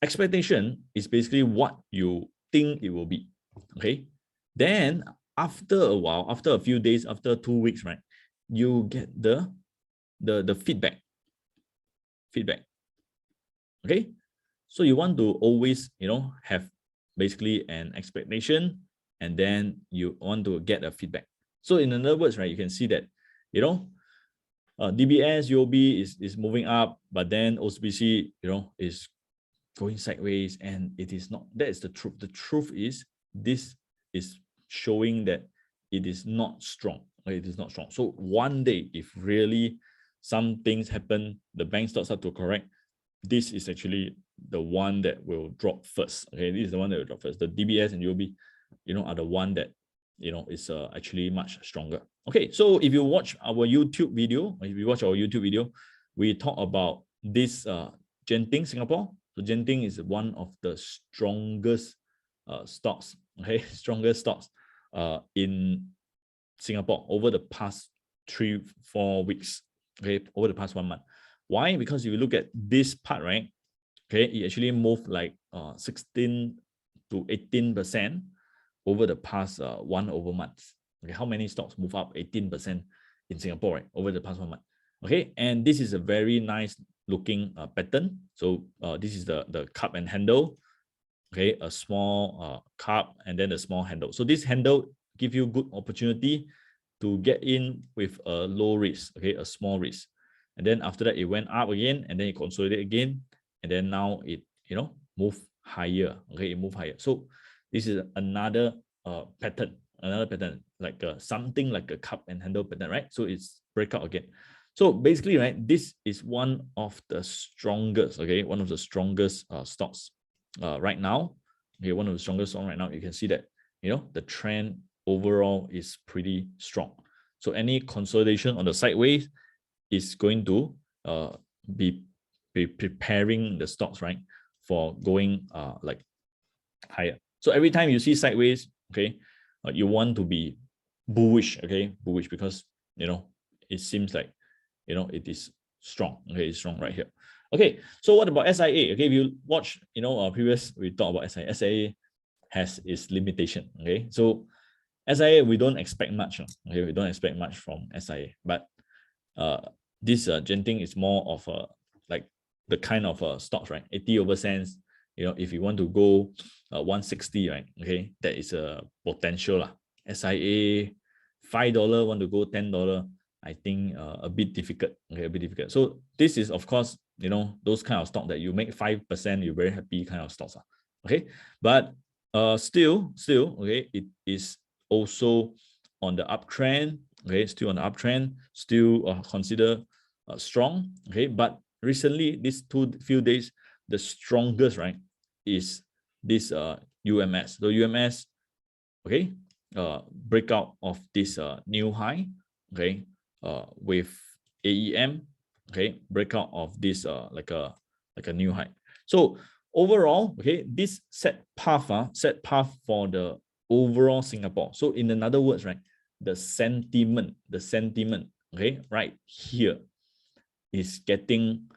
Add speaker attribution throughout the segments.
Speaker 1: expectation is basically what you think it will be. Okay. Then after a while, after a few days, after 2 weeks, right, you get the feedback. Okay. So you want to always, have basically an expectation, and then you want to get a feedback. So in other words, right, you can see that, DBS, UOB is moving up, but then OCBC, is going sideways, and it is not. That is the truth. The truth is this is showing that it is not strong. It is not strong. So one day, if really some things happen, the bank stocks start to correct, this is actually the one that will drop first. Okay, this is the one that will drop first. The DBS and UOB, are the one that is actually much stronger. Okay, so if you watch our YouTube video, we talk about this Genting Singapore. So Genting is one of the strongest stocks, okay, strongest stocks in Singapore over the past 3-4 weeks, okay, over the past 1 month. Why? Because if you look at this part, right, okay, it actually moved like 16 to 18% over the past 1 over months. Okay, how many stocks move up 18% in Singapore, right, over the past 1 month? Okay, and this is a very nice looking pattern. So this is the cup and handle. Okay, a small cup and then a small handle. So this handle give you good opportunity to get in with a low risk, okay, a small risk. And then after that, it went up again, and then it consolidated again, and then now it, move higher. Okay, it moved higher. So this is another pattern, like something like a cup and handle pattern, right? So it's breakout again. So basically, right, this is one of the strongest, okay, one of the strongest stocks right now. Okay, one of the strongest stocks right now. You can see that, the trend overall is pretty strong. So any consolidation on the sideways is going to be preparing the stocks, right, for going like higher. So every time you see sideways, okay, you want to be bullish, okay, bullish, because it seems like it is strong. Okay, it's strong right here. Okay, so what about SIA? Okay, if you watch previous, we talked about SIA. SIA has its limitation. Okay, so SIA, we don't expect much. Okay, we don't expect much from SIA, but this Genting is more of a like the kind of stocks, right? 80 over cents. If you want to go 160, right? Okay, that is a potential lah. SIA $5 want to go $10. I think a bit difficult. Okay, a bit difficult. So this is, of course, those kind of stock that you make 5%, you're very happy kind of stocks. Okay, but still, okay, it is also on the uptrend. Okay, still on the uptrend, still consider strong. Okay, but recently, these few days, the strongest, right, is this UMS. So UMS, okay, breakout of this new high. Okay, with AEM, okay, breakout of this like a new high. So overall, okay, this set path for the overall Singapore. So in another words, right, the sentiment, okay, right here is getting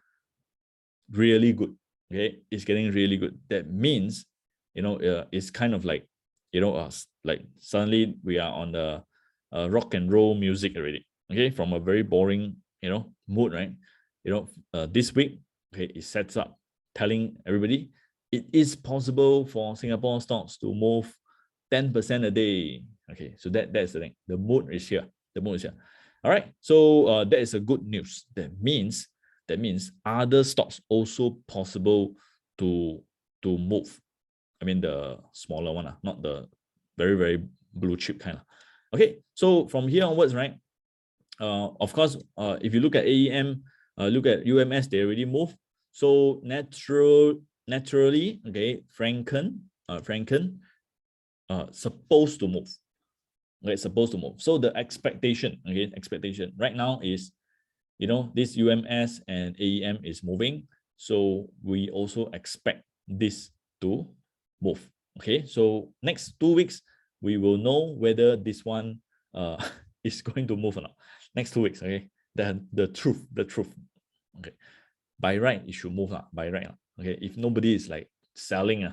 Speaker 1: really good. Okay, it's getting really good. That means, it's kind of like, like suddenly we are on the rock and roll music already. Okay, from a very boring, mood, right? This week, okay, it sets up telling everybody it is possible for Singapore stocks to move 10% a day. Okay, so that's the thing. The mood is here. All right. So that is a good news. That means other stocks also possible to move. I mean the smaller one, not the very, very blue chip kind of. Okay. So from here onwards, right? Of course, if you look at AEM, look at UMS, they already moved. So naturally, okay, Franken, supposed to move. Okay, supposed to move. So the expectation right now is, this UMS and AEM is moving. So we also expect this to move. Okay, so next 2 weeks, we will know whether this one is going to move or not. Next 2 weeks, okay? The truth. Okay. by right, it should move by right. Okay, if nobody is like selling,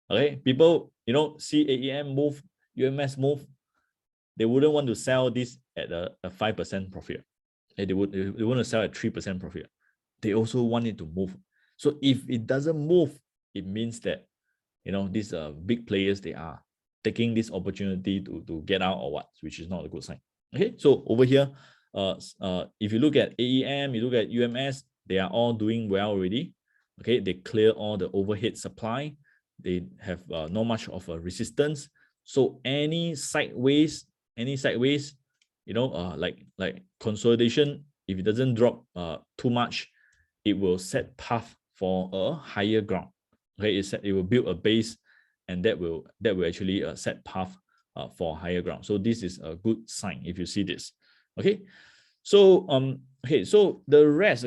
Speaker 1: okay, people, see AEM move, UMS move, they wouldn't want to sell this at a 5% profit. They want to sell at 3% profit. They also want it to move. So if it doesn't move, it means that, these big players, they are taking this opportunity to get out or what, which is not a good sign. Okay, so over here, if you look at AEM, you look at UMS, they are all doing well already. Okay, they clear all the overhead supply. They have not much of a resistance. So any sideways, like consolidation, if it doesn't drop too much, it will set path for a higher ground. Okay, it will build a base, and that will actually set path for higher ground. So this is a good sign if you see this. Okay, so so the rest,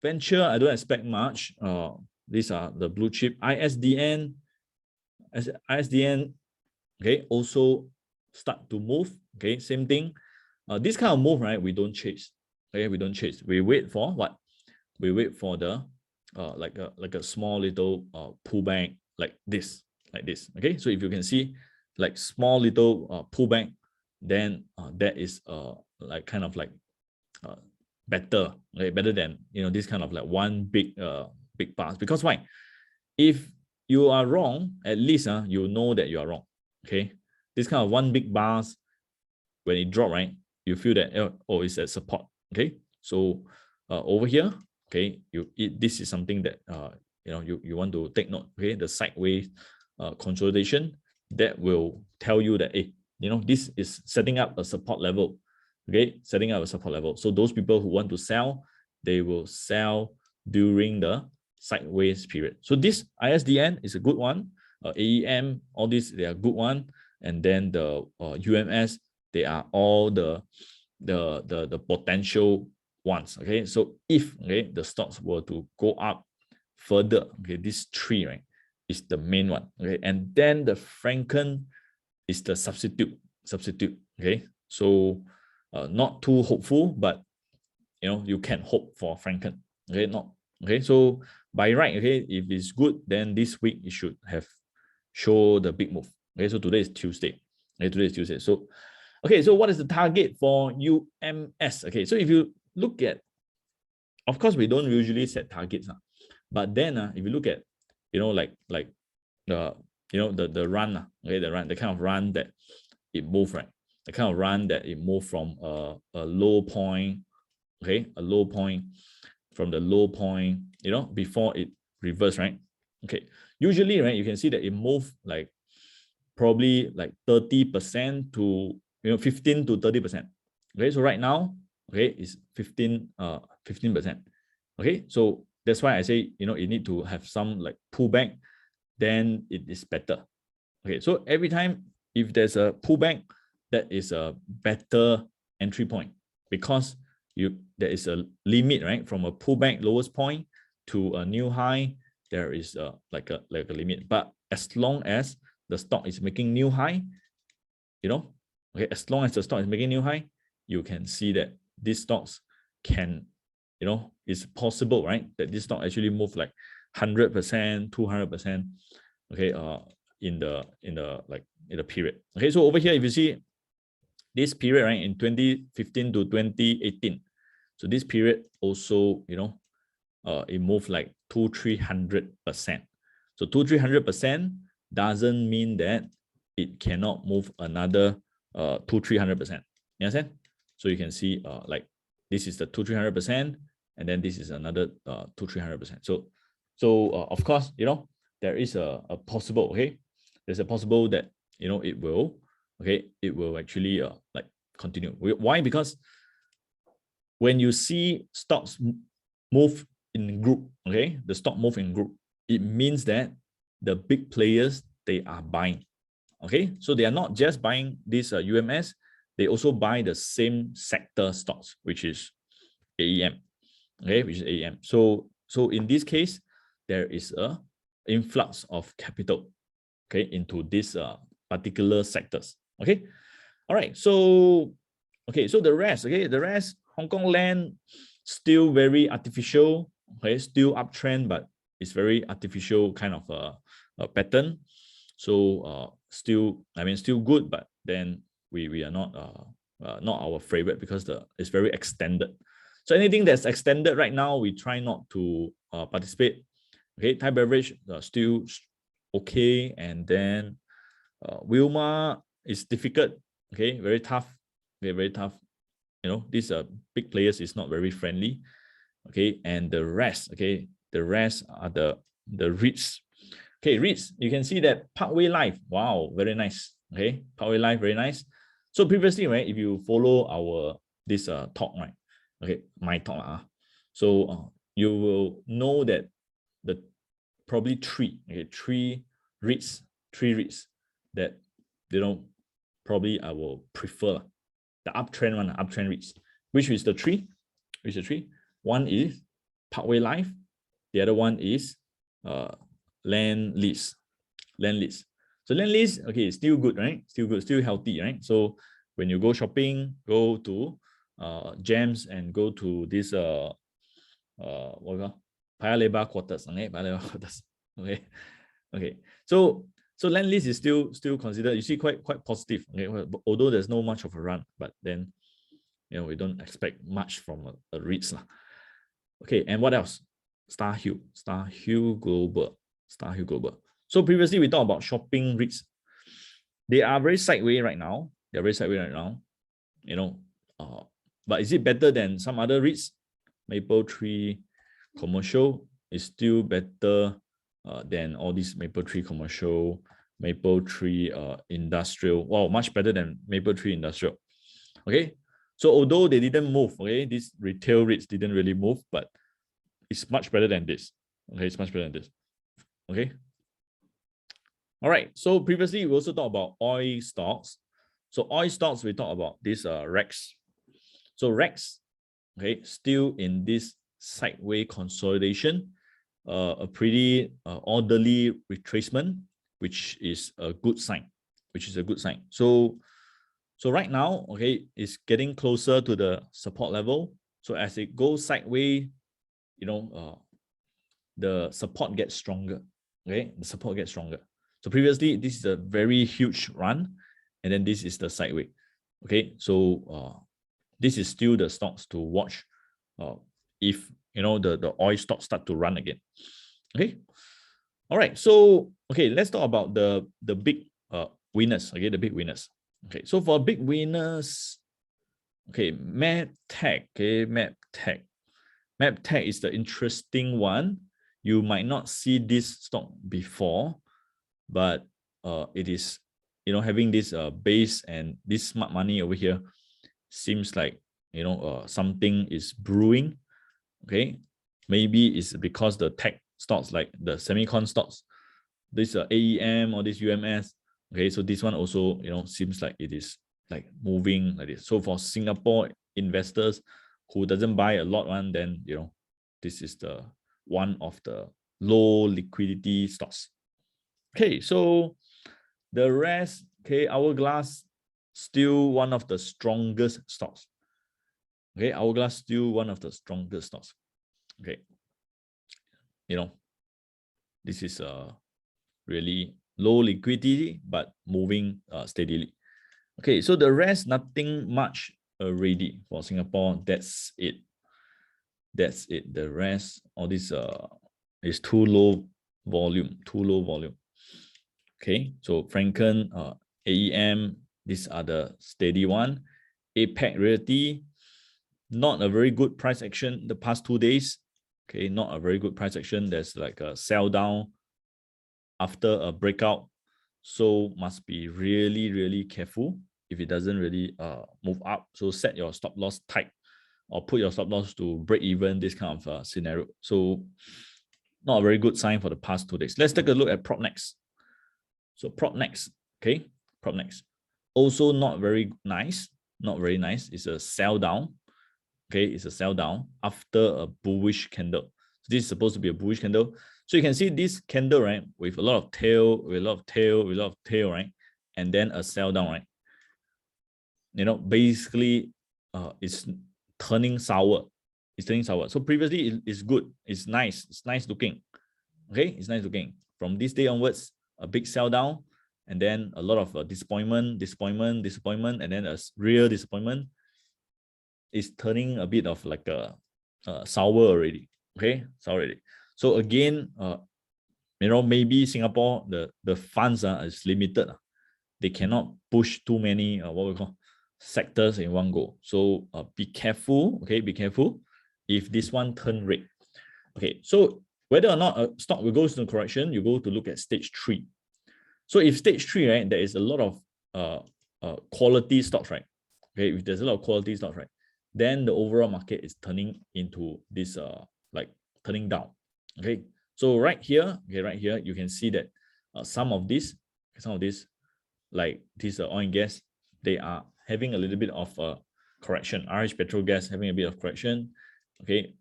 Speaker 1: venture, I don't expect much. These are the blue chip. ISDN, okay, also start to move. Okay, same thing. This kind of move, right? We don't chase. Okay, we don't chase. We wait for what? We wait for the like a small little pullback like this. Okay, so if you can see like small little pullback, then that is like kind of like better, okay? Better than this kind of like one big pass. Because why? If you are wrong, at least you know that you are wrong. Okay, this kind of one big bars, when it drop, right, you feel that it's at support. Okay, so over here, okay, this is something that you want to take note. Okay, the sideways consolidation, that will tell you that this is setting up a support level. Okay, setting up a support level. So those people who want to sell, they will sell during the sideways period. So this ISDN is a good one. AEM, all these, they are good one. And then the UMS, they are all the potential ones. Okay, so if the stocks were to go up further, okay, this three, right, is the main one. Okay, and then the Franken is the substitute. Okay, so not too hopeful, but you can hope for Franken. Okay, so by right, okay, if it's good, then this week it should have show the big move. Okay, so today is Tuesday. Okay, today is Tuesday. So okay, so what is the target for UMS? Okay, so if you look at, of course, we don't usually set targets, but then if you look at, like the the run, okay, the kind of run that it moved, right? The kind of run that it moved from a low point, okay, a low point, from the low point, before it reversed, right? Okay, usually, right, you can see that it moved like probably like 30% to 15 to 30%. Okay, so right now, okay, it's 15%. Okay, so that's why I say you need to have some like pullback, then it is better. Okay, so every time if there's a pullback, that is a better entry point, because there is a limit, right? From a pullback lowest point to a new high, there is like a limit. But as long as the stock is making new high, okay, as long as the stock is making new high, you can see that these stocks can, it's possible, right, that this stock actually move like 100%, 200%, okay, in the period. Okay, so over here, if you see this period, right, in 2015 to 2018, so this period also, it moved like 200-300%. So 200-300% doesn't mean that it cannot move another 200-300%. You understand? So you can see like this is the 200-300%, and then this is another 200-300%. So of course, there is a possible, okay, there's a possible that it will, okay, it will actually like continue. Why? Because when you see stocks move in group, okay, the stock move in group, it means that the big players, they are buying. Okay, so they are not just buying this UMS, they also buy the same sector stocks, which is AEM. Okay, which is AEM. So in this case, there is a influx of capital, okay, into these particular sectors. Okay, all right. So okay, so the rest, okay, Hong Kong land, still very artificial. Okay, still uptrend, but it's very artificial kind of a pattern. So still, I mean, still good, but then we are not our favorite because it's very extended. So anything that's extended right now, we try not to participate. Okay, Thai beverage still okay, and then Wilma is difficult. Okay, very tough. Okay, very tough. You know, these big players is not very friendly. Okay, and the rest, okay, the rest are the REITs. Okay, REITs, you can see that Parkway Life, wow, very nice. Okay, Parkway Life, very nice. So previously, right, if you follow our this talk, right, okay, my talk, so you will know that the probably three REITs that, you know, probably I will prefer the uptrend one, uptrend REITs. Which is the three? Which is the three? One is Parkway Life. The other one is land lease. So land lease, okay, still good, right? Still good, still healthy, right? So when you go shopping, go to Gems and go to this what Paya Lebar quarters, okay? Paya Lebar quarters. Okay. So land lease is still considered, you see, quite positive. Okay, although there's no much of a run, but then, you know, we don't expect much from a REITs. Okay, and what else? Star Hill Global. So previously we talked about shopping REITs. They are very sideways right now. You know, but is it better than some other REITs? Mapletree Commercial is still better than all these Mapletree Commercial, Mapletree Industrial. Wow, much better than Mapletree Industrial. Okay, so although they didn't move, okay, these retail REITs didn't really move, but it's much better than this. Okay, it's much better than this. Okay. All right. So previously we also talked about oil stocks. So oil stocks, we talked about this REX. So REX, okay, still in this sideways consolidation, a pretty orderly retracement, which is a good sign. So right now, okay, it's getting closer to the support level. So as it goes sideways, you know, the support gets stronger. Okay, the support gets stronger. So previously, this is a very huge run, and then this is the sideway. Okay, so this is still the stocks to watch if, you know, the oil stocks start to run again. Okay, all right. So okay, let's talk about the big winners. Okay, the big winners. Okay, so for big winners, okay, MedTech. Okay, MedTech is the interesting one. You might not see this stock before, but it is, you know, having this base and this smart money over here seems like, you know, something is brewing. Okay, maybe it's because the tech stocks, like the semicon stocks, this AEM or this UMS. Okay, so this one also, you know, seems like it is like moving like this. So for Singapore investors who doesn't buy a lot one, then, you know, this is the one of the low liquidity stocks. Okay, so the rest, okay, Hourglass still one of the strongest stocks. Okay, Hourglass still one of the strongest stocks. Okay, you know, this is really low liquidity but moving steadily. Okay, so the rest, nothing much already for Singapore. That's it. The rest, all this is too low volume. Okay, so Franken, AEM, these are the steady one. APAC Realty, not a very good price action the past 2 days. Okay, not a very good price action. There's like a sell down after a breakout. So must be really careful if it doesn't really move up. So set your stop loss tight or put your stop loss to break even, this kind of scenario. So not a very good sign for the past 2 days. Let's take a look at Propnex. So Propnex, okay, Propnex. Also not very nice. It's a sell down. Okay, it's a sell down after a bullish candle. So this is supposed to be a bullish candle. So you can see this candle, right, with a lot of tail, right, and then a sell down, right. You know, basically, it's turning sour. It's turning sour. So previously it's good. It's nice. It's nice looking. Okay, it's nice looking. From this day onwards, a big sell down, and then a lot of disappointment, and then a real disappointment. Is turning a bit of like a sour already. Okay, sour already. So again, maybe Singapore, the funds is limited. They cannot push too many what we call sectors in one go. So be careful. Okay, be careful if this one turn red. Okay, so whether or not a stock will go into correction, you go to look at stage 3. So if stage 3, right, there is a lot of quality stocks, right? Okay, if there's a lot of quality stocks, right, then the overall market is turning into this like turning down. Okay, so right here, you can see that some of these, like this oil and gas, they are having a little bit of correction. RH Petrol Gas having a bit of correction. Okay,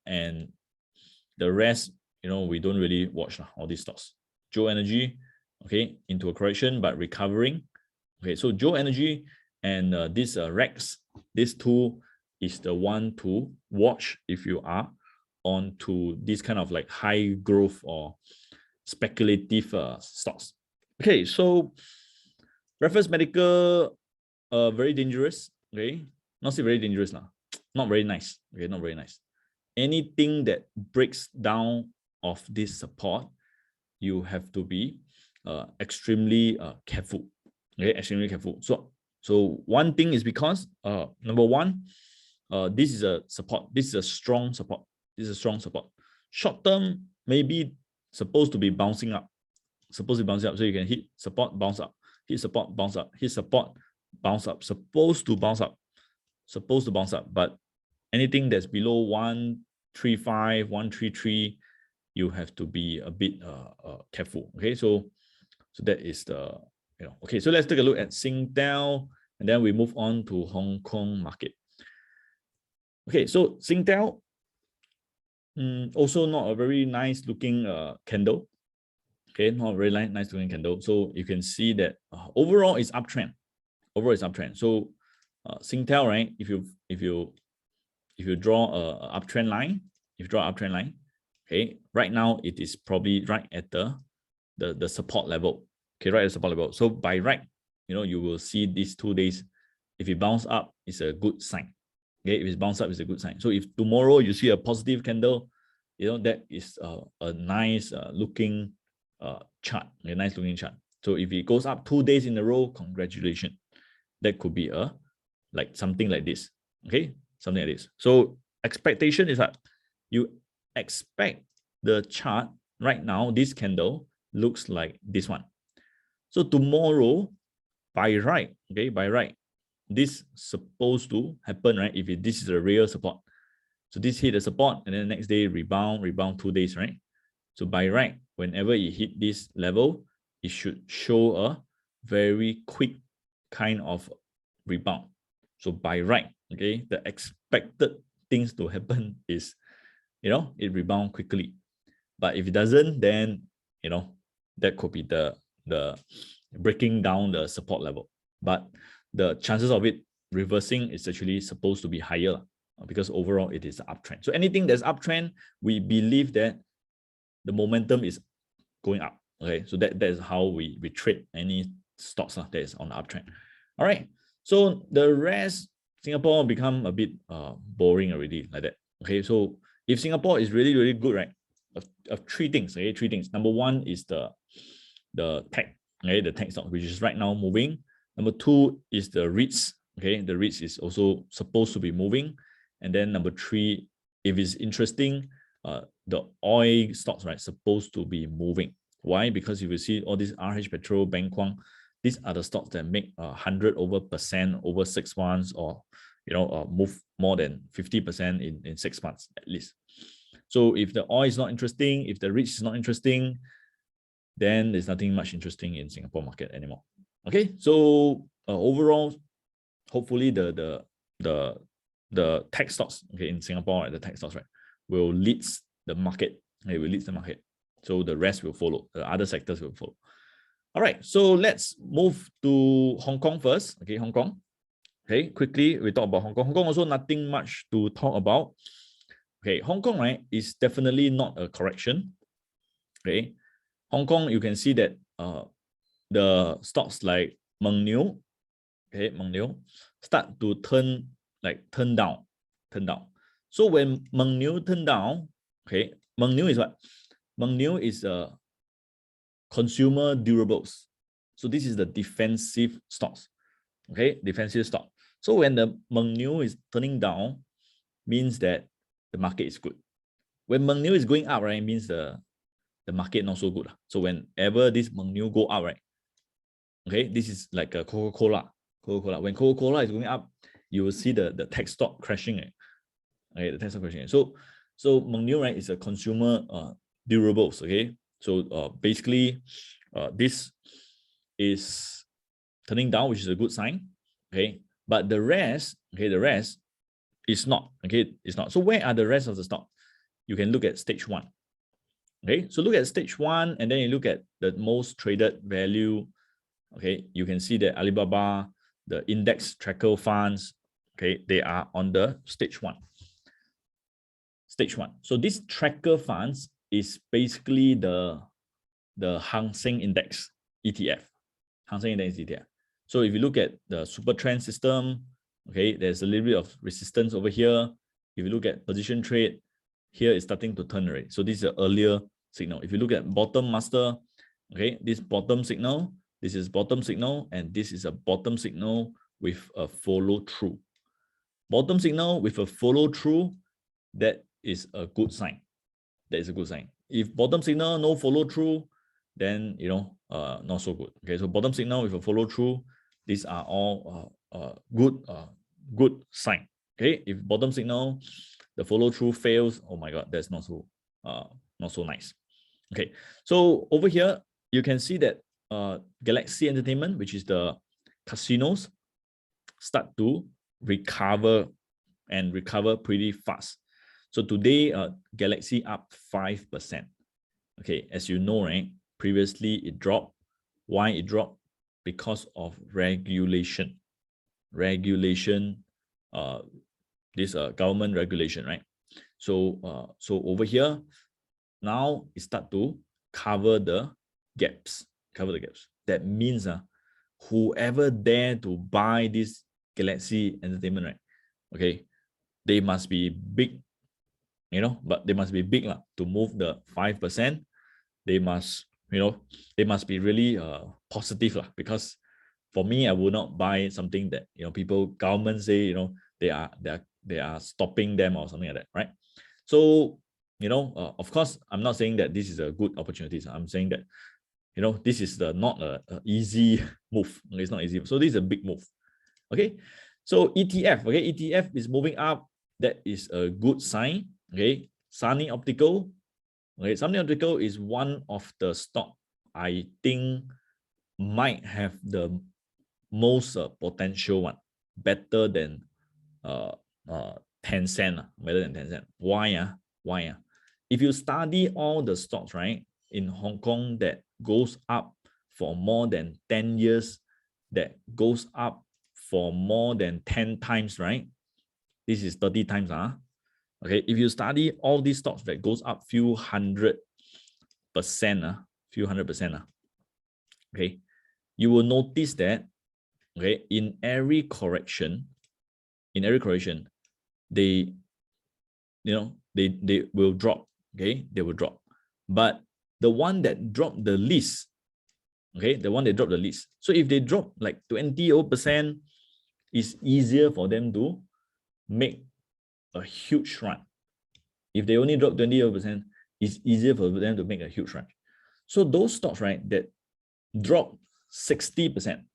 Speaker 1: and the rest, we don't really watch all these stocks. Joe Energy, okay, into a correction but recovering. Okay, so Joe Energy and this Rex, these two is the one to watch if you are onto this kind of like high growth or speculative stocks. Okay, so Reference Medical, very dangerous. Okay, not say very dangerous now. Not very nice. Okay, not very nice. Anything that breaks down of this support, you have to be extremely careful. Okay, extremely careful. So one thing is because number one, this is a support. This is a strong support. This is a strong support. Short term, maybe supposed to be bouncing up. Supposed to be bouncing up. So you can hit support, bounce up. Hit support, bounce up. Hit support, bounce up. Supposed to bounce up. Supposed to bounce up. But anything that's below 135, 133, you have to be a bit careful. Okay, so that is the okay. So let's take a look at Singtel, and then we move on to Hong Kong market. Okay, so Singtel, also not a very nice looking candle. Okay, not a very nice looking candle. So you can see that overall is uptrend. Overall is uptrend. So Singtel, right? If you draw a uptrend line, okay, right now it is probably right at the support level. Okay, right at the support level. So by right, you will see these 2 days. If it bounce up, it's a good sign. Okay, if it bounce up, it's a good sign. So if tomorrow you see a positive candle, that is a nice looking chart, a nice looking chart. So if it goes up 2 days in a row, congratulations. That could be like something like this. Okay, something like this. So expectation is that you expect the chart right now, this candle looks like this one. So tomorrow, by right, okay, by right, this supposed to happen, right? If this is a real support. So this hit the support, and then the next day rebound 2 days, right? So by right, whenever it hit this level, it should show a very quick kind of rebound. So by right, okay, the expected things to happen is, it rebound quickly. But if it doesn't, then that could be the breaking down the support level. But the chances of it reversing is actually supposed to be higher because overall it is an uptrend. So anything that's uptrend, we believe that the momentum is going up. Okay, so that is how we trade any stocks that is on the uptrend. All right, so the rest, Singapore become a bit boring already like that. Okay, so if Singapore is really, really good, right, of 3 things, okay, 3 things. Number 1 is the tech, okay, the tech stock, which is right now moving. Number 2 is the REITs, okay, the REITs is also supposed to be moving. And then number 3, if it's interesting, the oil stocks, right, supposed to be moving. Why? Because if you see all these RH Petrol, Bang Kwang, these are the stocks that make 100% over 6 months, or move more than 50% in 6 months at least. So if the oil is not interesting, if the REITs is not interesting, then there's nothing much interesting in Singapore market anymore. Okay, so overall, hopefully the tech stocks, okay, in Singapore, right, the tech stocks, right, will lead the market. Okay, will lead the market. So the rest will follow. The other sectors will follow. All right, so let's move to Hong Kong first. Okay, Hong Kong. Okay, quickly we talk about Hong Kong. Hong Kong also nothing much to talk about. Okay, Hong Kong, right, is definitely not a correction. Okay, Hong Kong, you can see that the stocks like Meng Niu, okay, Meng Niu, start to turn down. So when Meng Niu turn down, okay, Meng Niu is what? Meng Niu is consumer durables. So this is the defensive stocks, okay, defensive stock. So when the Meng Niu is turning down, means that the market is good. When Meng Niu is going up, right, it means the market not so good. So whenever this Meng Niu go up, right, okay, this is like a Coca-Cola. When Coca-Cola is going up, you will see the tech stock crashing. Okay, the tech stock crashing. So Meng Niu, right, is a consumer durables. Okay, so basically, this is turning down, which is a good sign. Okay, but the rest is not. Okay, it's not. So where are the rest of the stock? You can look at stage 1. Okay, so look at stage 1, and then you look at the most traded value. Okay, you can see that Alibaba, the index tracker funds, okay, they are on the stage 1. Stage 1. So this tracker funds is basically the Hang Seng Index ETF. Hang Seng Index ETF. So if you look at the super trend system, okay, there's a little bit of resistance over here. If you look at position trade, here it's starting to turn already. So this is an earlier signal. If you look at bottom master, okay, this bottom signal, this is bottom signal, and this is a bottom signal with a follow through. Bottom signal with a follow through, that is a good sign. That is a good sign. If bottom signal no follow through, then not so good. Okay, so bottom signal with a follow through, these are all good sign. Okay, if bottom signal the follow through fails, oh my god, that's not so nice. Okay, so over here you can see that Galaxy Entertainment, which is the casinos, start to recover pretty fast. So today Galaxy up 5%. Okay, as you know, right, previously it dropped. Why it dropped? Because of regulation, this government regulation, right? So over here now it start to cover the gaps. That means whoever dare to buy this Galaxy Entertainment, right, okay, they must be big, but they must be big to move the 5%. They must be really positive because for me, I would not buy something that people, government say they are stopping them or something like that, right? So of course, I'm not saying that this is a good opportunity. I'm saying that this is not a easy move. It's not easy. So this is a big move. Okay, so ETF. Okay, ETF is moving up. That is a good sign. Okay, Sunny Optical. Okay, Sunny Optical is one of the stock I think might have the most potential one, better than Tencent. Better than Tencent. Why? Why? If you study all the stocks, right, in Hong Kong that goes up for more than 10 years, that goes up for more than 10 times, right? This is 30 times. Okay, if you study all these stocks that goes up few hundred percent, okay, you will notice that, okay, in every correction, they will drop. Okay, they will drop. But the one that dropped the least, okay, so if they drop like 20%, it's easier for them to make a huge run. If they only drop 20%, it's easier for them to make a huge run. So those stocks, right, that drop 60%,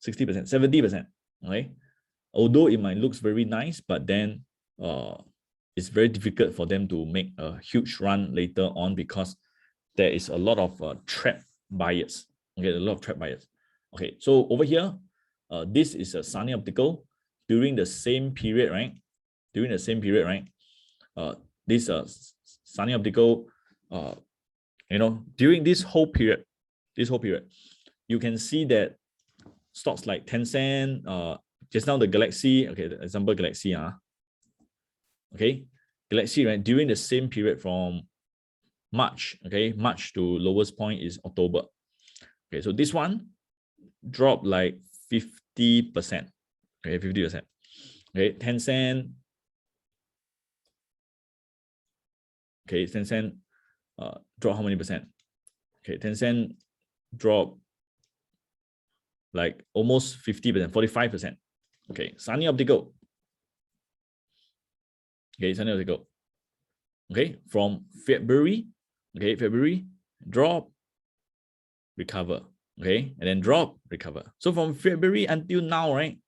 Speaker 1: 70%, okay, although it might look very nice, but then it's very difficult for them to make a huge run later on because there is a lot of trap buyers. Okay, a lot of trap buyers. Okay, so over here, this is a Sunny Optical during the same period, right? This Sunny Optical, during this whole period, you can see that stocks like Tencent, just now the Galaxy, okay, the example Galaxy, okay, let's see, right? During the same period from March, okay, March to lowest point is October. Okay, so this one dropped like 50%. Okay, 50%. Okay, Tencent. Okay, Tencent drop how many percent? Okay, Tencent drop like almost 50%, 45%. Okay, Sunny Optical. Okay, Sunny Optical. Okay, from February, okay, February, drop, recover. Okay, and then drop, recover. So from February until now, right?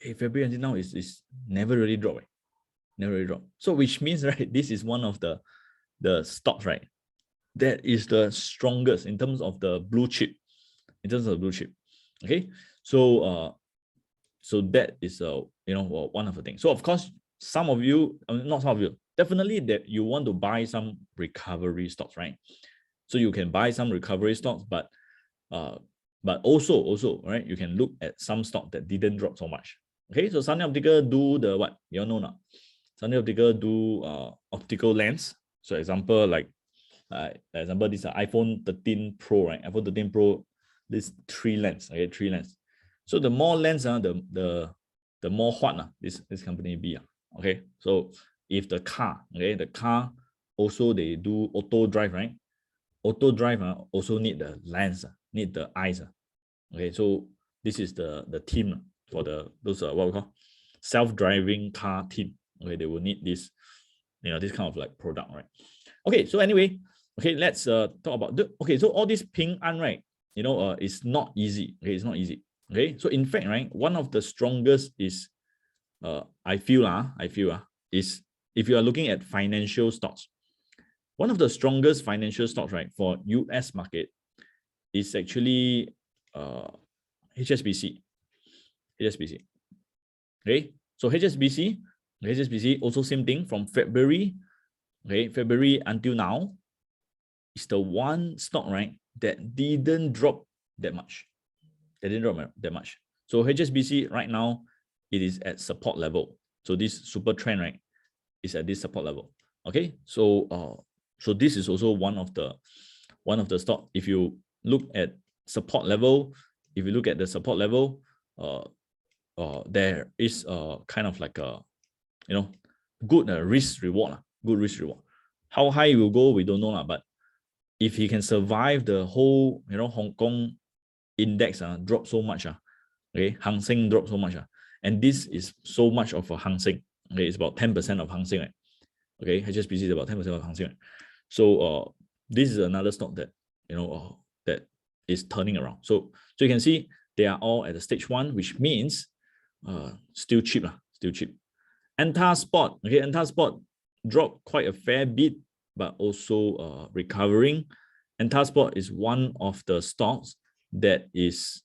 Speaker 1: Hey, February until now is never really dropped, right? Never really dropped. So which means, right, this is one of the stocks, right, that is the strongest in terms of the blue chip. In terms of blue chip. Okay, so so that is one of the things. So of course, some of you, not some of you, definitely that you want to buy some recovery stocks, right? So you can buy some recovery stocks, but also right, you can look at some stock that didn't drop so much. Okay, so Sunny Optical do the what? You all know now. Sunny Optical do optical lens. So example, like example, this is iPhone 13 Pro, right? iPhone 13 Pro, this 3 lens, okay, 3 lens. So the more lens, the more what this company be. Okay, so if the car, okay, the car also they do auto drive, right? Auto drive also need the lens, need the eyes. Okay, so this is the team for those what we call self-driving car team. Okay, they will need this, this kind of like product, right? Okay, so anyway, okay, let's talk about okay, so all this Ping An, right? It's not easy. Okay, it's not easy. Okay, so in fact, right, one of the strongest is I feel is if you are looking at financial stocks, one of the strongest financial stocks, right, for US market is actually HSBC. Okay, so HSBC also same thing from February. Okay, February until now is the one stock, right, that didn't drop that much. They didn't drop that much. So HSBC right now, it is at support level. So this super trend, right, is at this support level. Okay, so so this is also one of the stock. If you look at support level, if you look at the support level, there is kind of like a good risk reward, good risk reward. How high it will go, we don't know, but if he can survive the whole Hong Kong index drop so much, okay, Hang Seng drop so much, and this is so much of a Hang Seng. Okay, it's about 10% of Hang Seng, right? Okay, HSBC is about 10% of Hang Seng, right? So this is another stock that that is turning around. So you can see they are all at the stage 1, which means still cheap, still cheap. Anta Sport, okay, Anta Sport dropped quite a fair bit, but also recovering. Anta Sport is one of the stocks that is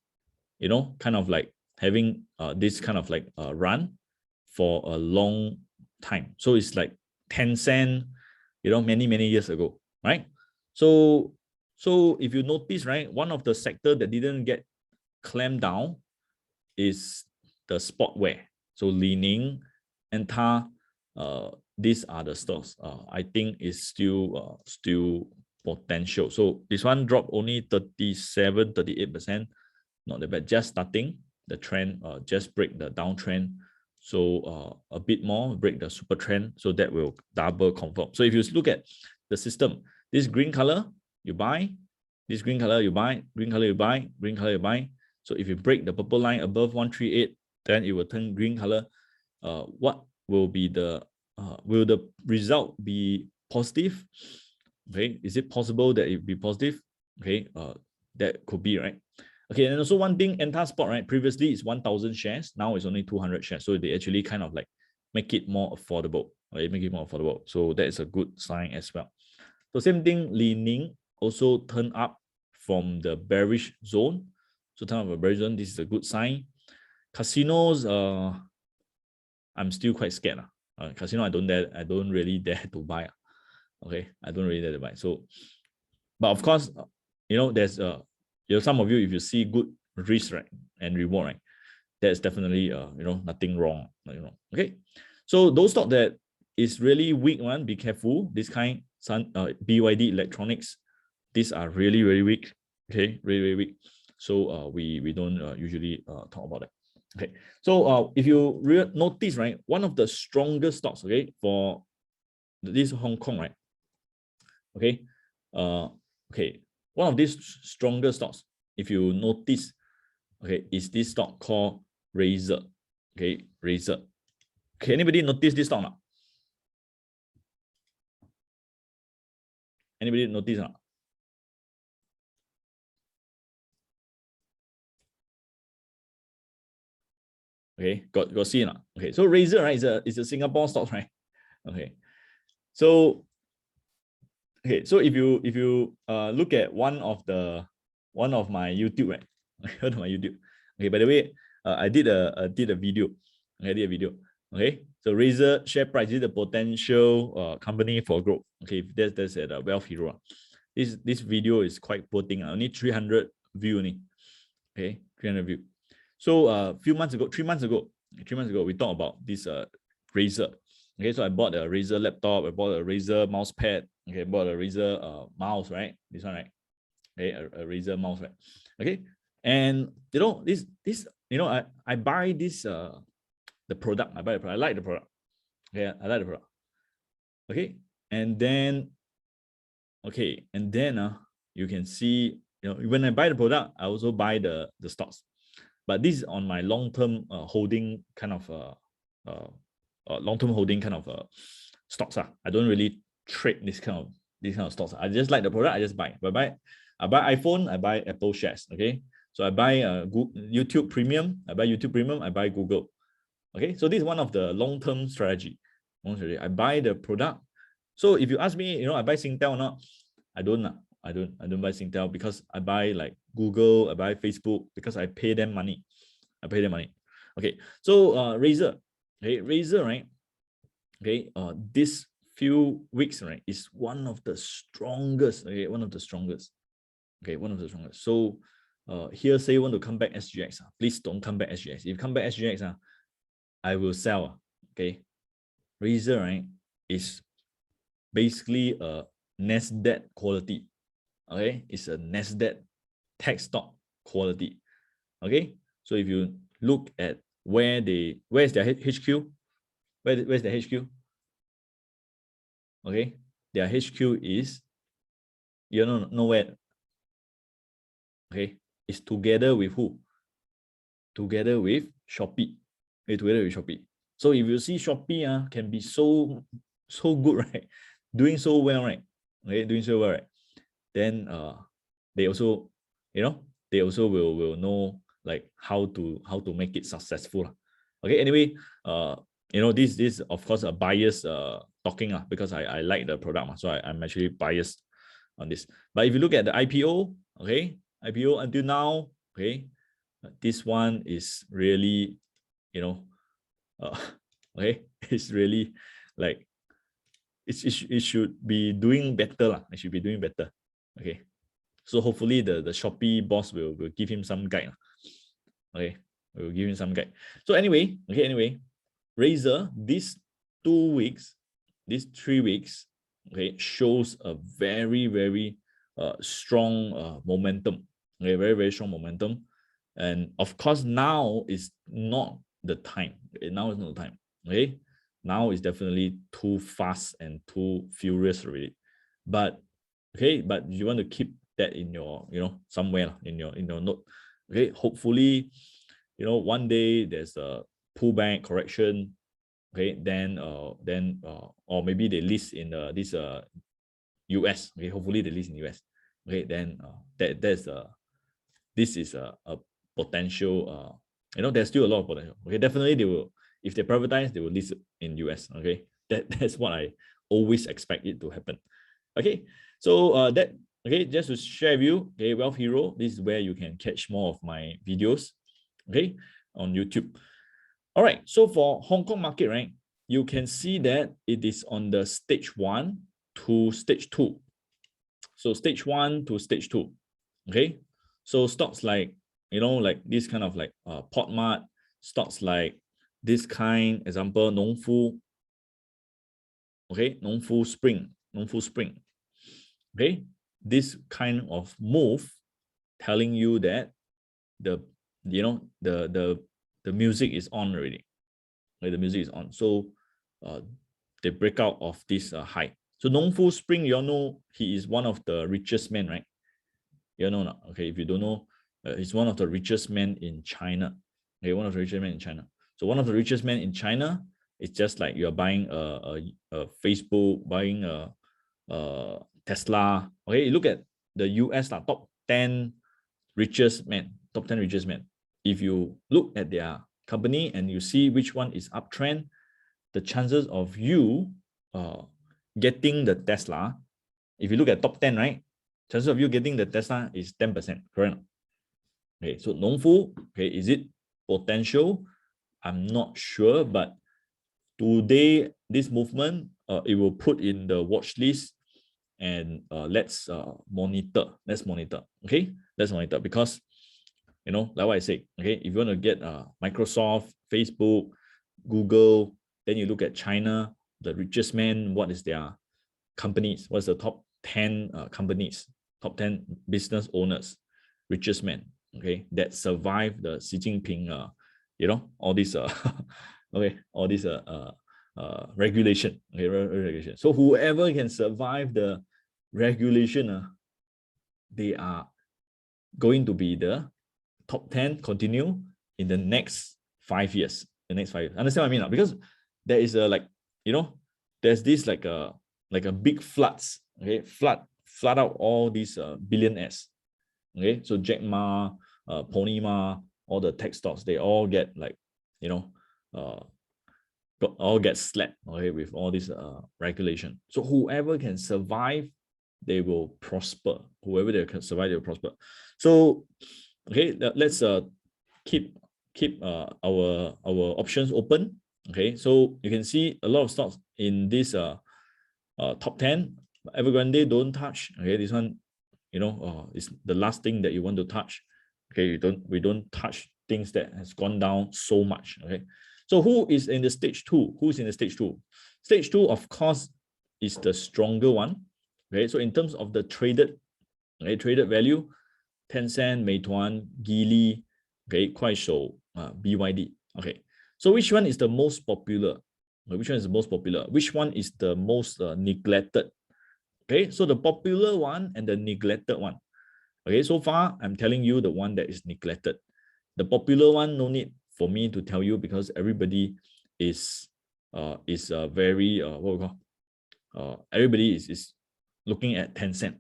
Speaker 1: kind of like having this kind of like run for a long time. So it's like Tencent, many years ago, right? So if you notice, right, one of the sector that didn't get clamped down is the sportwear. So Li-Ning, Anta, these are the stocks I think is still potential. So this one dropped only 38%, not that bad, just starting the trend, just break the downtrend. So a bit more, break the super trend, so that will double confirm. So if you look at the system, this green color you buy, this green color you buy, green color you buy, green color you buy. So if you break the purple line above 138, then it will turn green color. What will be will the result be positive? Okay, is it possible that it be positive? Okay, that could be, right? Okay, and also one thing, Anta Sport, right, previously is 1,000 shares, now it's only 200 shares. So they actually kind of like make it more affordable, right? Make it more affordable. So that is a good sign as well. So same thing, Li-Ning also turned up from the bearish zone. So turn up a bearish zone, this is a good sign. Casinos, I'm still quite scared. Casino, I don't really dare to buy. Okay, I don't really dare to buy. So, but of course, there's some of you, if you see good risk, right, and reward, right, that's definitely nothing wrong. Okay, So those stock that is really weak one, be careful. This kind, BYD Electronics, these are really, really weak. Okay, really, really weak. So we don't usually talk about it. Okay, so if you notice, right, one of the strongest stocks, okay, for this Hong Kong, right? Okay, okay, one of these strongest stocks, if you notice, okay, is this stock called Razer. Okay, Razer. Okay, anybody notice this stock now? Anybody notice now? Okay, got see now. Okay, so Razer, right, is a Singapore stock, right? Okay, so okay, so if you look at one of my YouTube, right? One of my YouTube. Okay, by the way, I did a video. Okay, I did a video. Okay, so Razer share price is the potential company for growth. Okay, that's at Wealth Hero. This video is quite poor thing. Only 300 view only. Okay, 300 view. So few months ago, 3 months ago, we talked about this Razer. Okay, so I bought a Razer laptop, I bought a Razer mouse pad, okay, I bought a Razer mouse, right? This one, right? Okay, a Razer mouse, right? Okay, and you know this you know I buy this the product, I like the product. Okay, I like the product. Okay, and then you can see, you know, when I buy the product, I also buy the stocks. But this is on my long-term holding kind of long-term holding kind of stocks. I don't really trade this kind of stocks. I just like the product, I just buy. I buy iPhone, I buy Apple shares. Okay, so I buy YouTube Premium, I buy Google. Okay, so this is one of the long-term strategy. I buy the product. So if you ask me, you know, I buy Singtel or not, I don't buy Singtel because I buy like Google, I buy Facebook because I pay them money. Okay, so Razer, okay, Razer, right? Okay, this few weeks, right, is one of the strongest. Okay, one of the strongest. So here say you want to come back SGX, please don't come back SGX. If you come back SGX, I will sell. Okay, Razer, right, is basically a NASDAQ quality. Okay, it's a NASDAQ tech stock quality. Okay, so if you look at where's their HQ, where's their HQ? Okay, their HQ is, you know where? Okay, it's together with who? Together with Shopee. Okay, together with Shopee. So if you see Shopee can be so good, right? Doing so well, right? Okay, doing so well, right? Then they also, you know, they also will know like how to make it successful. Okay, anyway, you know, this of course a bias talking because I like the product, so I'm actually biased on this. But if you look at the IPO, okay, IPO until now, okay, this one is really, you know, okay, it's really like it should be doing better. It should be doing better. Okay, so hopefully the Shopee boss will give him some guide. Okay, we'll give him some guide. So anyway, Razer, these 2 weeks, these 3 weeks, okay, shows a very, very strong momentum. Okay, very, very strong momentum. And of course, now is not the time. Okay, now is not the time. Okay, now is definitely too fast and too furious already. But okay, but you want to keep that in your, you know, somewhere in your note. Okay, hopefully, you know, one day there's a pullback correction. Okay, then or maybe they list in this US. Okay, hopefully they list in US. Okay, then this is a potential. You know, there's still a lot of potential. Okay, definitely they will, if they privatize, they will list it in US. Okay, that's what I always expect it to happen. Okay, so that, okay, just to share with you, okay, Wealth Hero, this is where you can catch more of my videos, okay, on YouTube. All right, so for Hong Kong market, right, you can see that it is on the stage 1 to stage 2. So stage 1 to stage 2, okay. So stocks like, you know, like this kind of like Potmart, stocks like this kind, example, Nongfu, okay, Nongfu Spring, okay, this kind of move telling you that the music is on already. Okay, the music is on. So they break out of this high. So Nongfu Spring, you all know he is one of the richest men, right? You know not? Okay, if you don't know, he's one of the richest men in China. Okay, one of the richest men in China. So one of the richest men in China, it's just like you're buying a Facebook, buying a Tesla. Okay, you look at the US top 10 richest men, top 10 richest men. If you look at their company and you see which one is uptrend, the chances of you getting the Tesla, if you look at top 10, right? Chances of you getting the Tesla is 10%, correct? Okay, so Nongfu, okay, is it potential? I'm not sure, but today, this movement, it will put in the watch list, and let's monitor. Let's monitor, okay? Let's monitor, because, you know, like what I say, okay, if you want to get Microsoft, Facebook, Google, then you look at China, the richest man, what is their companies? What's the top 10 companies, top 10 business owners, richest men, okay, that survive the Xi Jinping, you know, all this, okay, all this regulation, okay, regulation. So whoever can survive the regulation, they are going to be the top 10 continue in the next 5 years. The next 5 years. Understand what I mean? Because there is a, like, you know, there's this like a big floods, okay, flood out all these billionaires. Okay, so Jack Ma, Pony Ma, all the tech stocks, they all get, like, you know, all get slapped, okay, with all this regulation. So whoever can survive, they will prosper. Whoever they can survive, they will prosper. So, okay, let's keep our options open. Okay, so you can see a lot of stocks in this top 10. Evergrande, don't touch. Okay, this one, you know, is the last thing that you want to touch. Okay, we don't touch things that has gone down so much. Okay, so who is in the stage 2? Who's in the stage 2? Stage 2, of course, is the stronger one. Okay, so in terms of the traded value, Tencent, Meituan, Geely, okay, Kuaishou, BYD. Okay, so which one is the most popular? Which one is the most popular? Which one is the most neglected? Okay, so the popular one and the neglected one. Okay, so far I'm telling you the one that is neglected. The popular one, no need for me to tell you, because everybody is very what we call, everybody is looking at Tencent.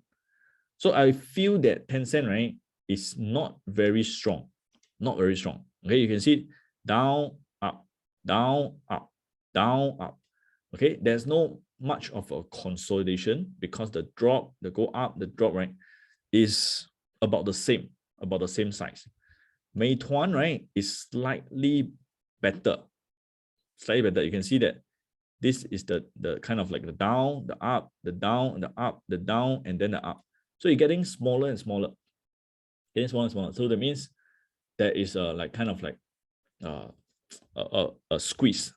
Speaker 1: So I feel that Tencent, right, is not very strong. Not very strong. Okay, you can see down, up, down, up, down, up. Okay, there's no much of a consolidation, because the drop, the go up, the drop, right, is about the same size. Meituan, right, is slightly better. You can see that this is the kind of like the down, the up, the down, the up, the down, and then the up. So you're getting smaller and smaller. Getting smaller and smaller. So that means there is a like kind of like a squeeze.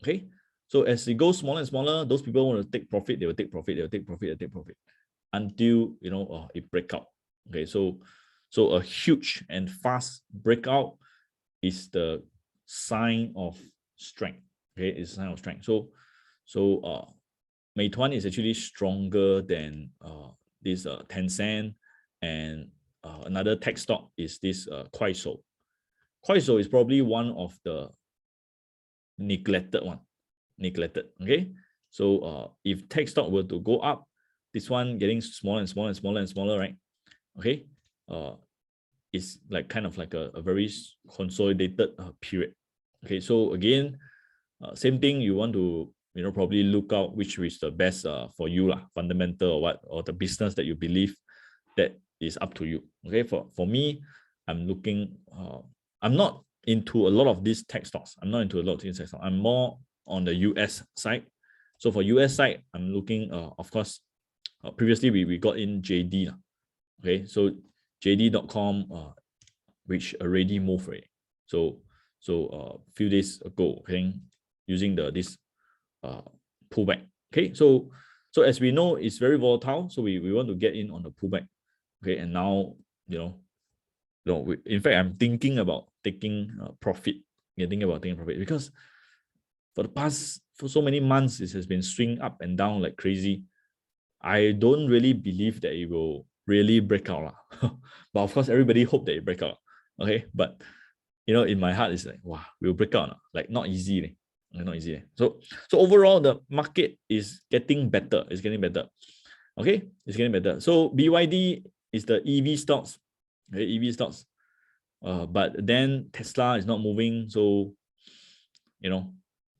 Speaker 1: Okay. So as it goes smaller and smaller, those people want to take profit, they will take profit, until, you know, it break out. Okay, so a huge and fast breakout is the sign of strength. Okay, it's a sign of strength. So Meituan is actually stronger than this Tencent, and another tech stock is this Kuaishou. Kuaishou is probably one of the neglected one. Okay, so if tech stock were to go up, this one getting smaller and smaller and smaller and smaller, right? Okay, it's like kind of like a very consolidated period. Okay, so again, same thing, you want to, you know, probably look out which is the best for you, fundamental or what, or the business that you believe, that is up to you. Okay, for me, I'm looking, I'm not into a lot of these tech stocks. I'm more on the US side. So for US side, I'm looking, of course, previously we got in JD. Okay, so JD.com, which already moved, right? So So few days ago, okay, using this pullback. Okay, so as we know, it's very volatile. So we want to get in on the pullback. Okay, and now in fact, I'm thinking about taking profit. Thinking about taking profit because for so many months, it has been swinging up and down like crazy. I don't really believe that it will really break out. But of course, everybody hope that it break out. Okay, but in my heart, it's like, wow, we'll break out. Like not easy. Not easy. So overall, the market is getting better. It's getting better. Okay, it's getting better. So BYD is the EV stocks. Okay, EV stocks. But then Tesla is not moving. So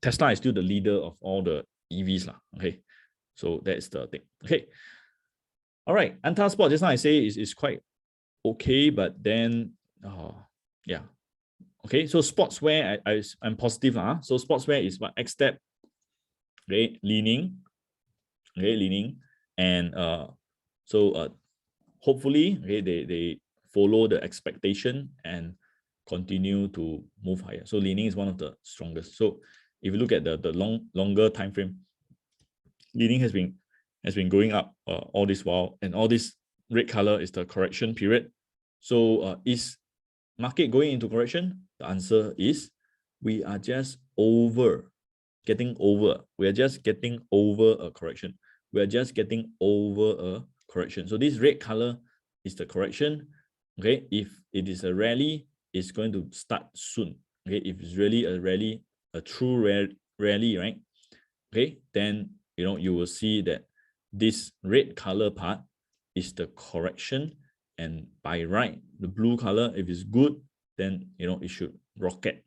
Speaker 1: Tesla is still the leader of all the EVs. Okay. So that's the thing. Okay. All right. Anta Sport, just now I say is quite okay, but then yeah. Okay. So sportswear, I'm positive. So sportswear is what X-Step, okay, leaning. Okay, leaning. And so hopefully, okay, they follow the expectation and continue to move higher. So leaning is one of the strongest. So if you look at the longer time frame, leaning has been going up all this while, and all this red color is the correction period. So is market going into correction? The answer is we are just getting over. We are just getting over a correction. We are just getting over a correction. So this red color is the correction. Okay, if it is a rally, it's going to start soon. Okay, if it's really a rally, a true rally, right? Okay, then you will see that this red color part is the correction, and by right, the blue color, if it's good, then it should rocket.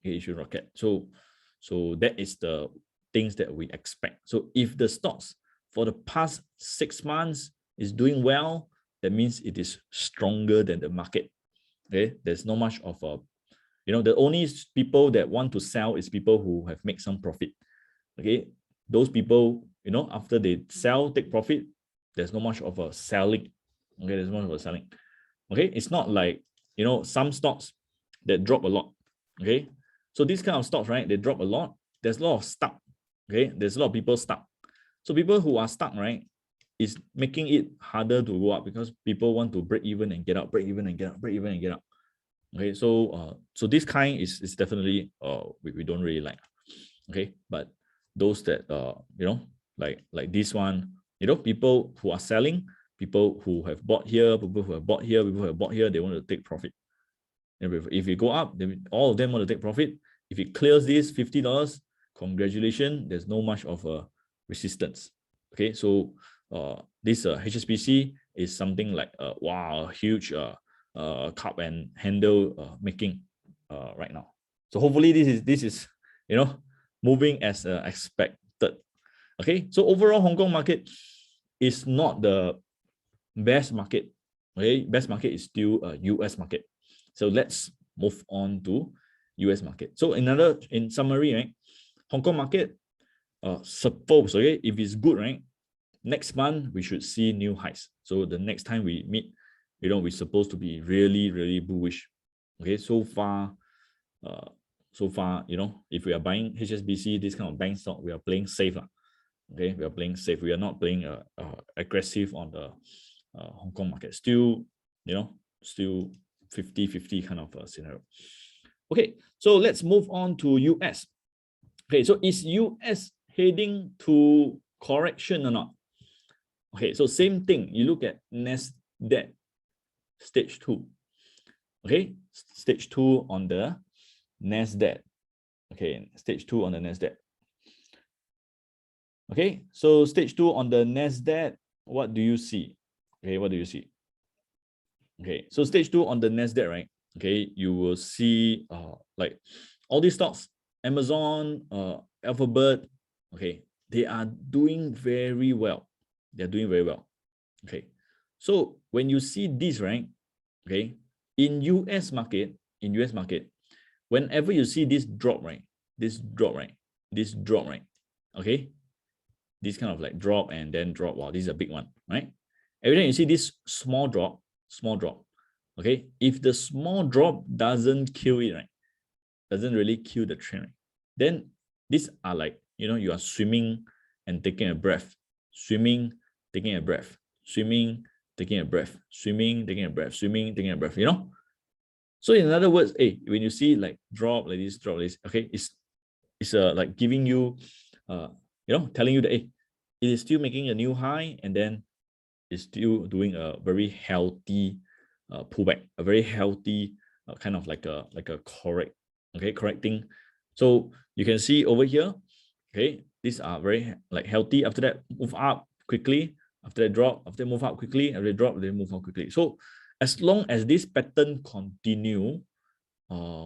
Speaker 1: Okay, it should rocket. So that is the things that we expect. So if the stocks for the past 6 months is doing well, that means it is stronger than the market. Okay, there's not much of a, the only people that want to sell is people who have made some profit. Okay, those people, after they sell, take profit, there's not much of a selling. Okay, there's not much of a selling. Okay, it's not like, some stocks that drop a lot. Okay, so these kind of stocks, right, they drop a lot. There's a lot of stuck. Okay, there's a lot of people stuck. So people who are stuck, right, is making it harder to go up because people want to break even and get out, break even and get out, break even and get out. Okay, so this kind is definitely we don't really like. Okay, but those that like this one, people who are selling, people who have bought here, people who have bought here, people who have bought here, they want to take profit. If it go up, then all of them want to take profit. If it clears this $50, congratulations, there's no much of a resistance. Okay, so this HSBC is something like wow, a huge cup and handle making right now. So hopefully this is moving as expected. Okay, so overall Hong Kong market is not the best market. Okay, best market is still a US market. So let's move on to US market. So in summary, right, Hong Kong market, suppose, okay, if it's good, right, next month we should see new highs. So the next time we meet, we're supposed to be really, really bullish. Okay, so far, if we are buying HSBC, this kind of bank stock, we are playing safe. Okay, we are playing safe. We are not playing aggressive on the Hong Kong market. Still, still 50-50 kind of scenario. Okay, so let's move on to US. Okay, so is US heading to correction or not? Okay, so same thing. You look at NASDAQ stage 2. Okay, stage 2 on the NASDAQ. Okay, stage 2 on the NASDAQ. Okay, so stage 2 on the NASDAQ, what do you see? Okay, what do you see? Okay, so stage 2 on the NASDAQ, right? Okay, you will see like all these stocks, Amazon, Alphabet, okay, they are doing very well. They're doing very well. Okay, so when you see this, right? Okay, in US market, whenever you see this drop, right? This drop, right? Okay, this kind of like drop and then drop. Wow, this is a big one, right? Every time you see this small drop, okay, if the small drop doesn't kill it, right, doesn't really kill the trend, right? Then these are like, you are swimming and taking a breath, swimming, taking a breath, swimming, taking a breath, swimming, taking a breath, swimming, taking a breath, So in other words, hey, when you see like drop like this, okay, it's like giving you, telling you that, hey, it is still making a new high, and then it's still doing a very healthy pullback, a very healthy kind of like a correcting. So you can see over here, okay, these are very like healthy. After that, move up quickly. After that, drop. After that, move up quickly. After that, drop. Then move up quickly. So as long as this pattern continue,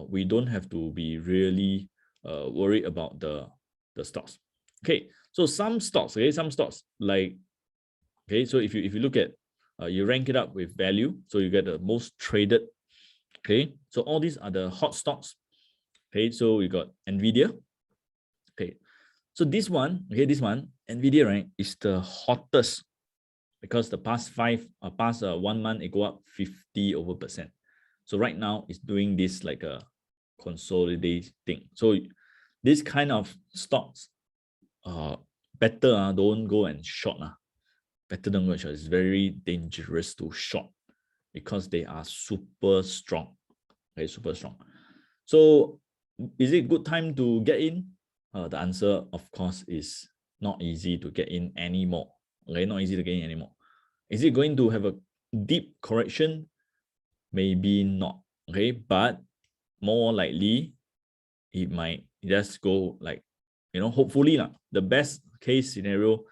Speaker 1: we don't have to be really worried about the stocks. Okay, so some stocks, like, okay, so if you look at, you rank it up with value, so you get the most traded. Okay, so all these are the hot stocks. Okay, so you got Nvidia. Okay, so this one, Nvidia, right, is the hottest because the past 1 month, it go up 50%. So right now it's doing this like a consolidate thing. So this kind of stocks, better don't go and short. Better don't go and short. It's very dangerous to short because they are super strong. Okay, super strong. So is it good time to get in? The answer, of course, is not easy to get in anymore. Okay, not easy to get in anymore. Is it going to have a deep correction? Maybe not. Okay, but more likely it might just go like, hopefully the best case scenario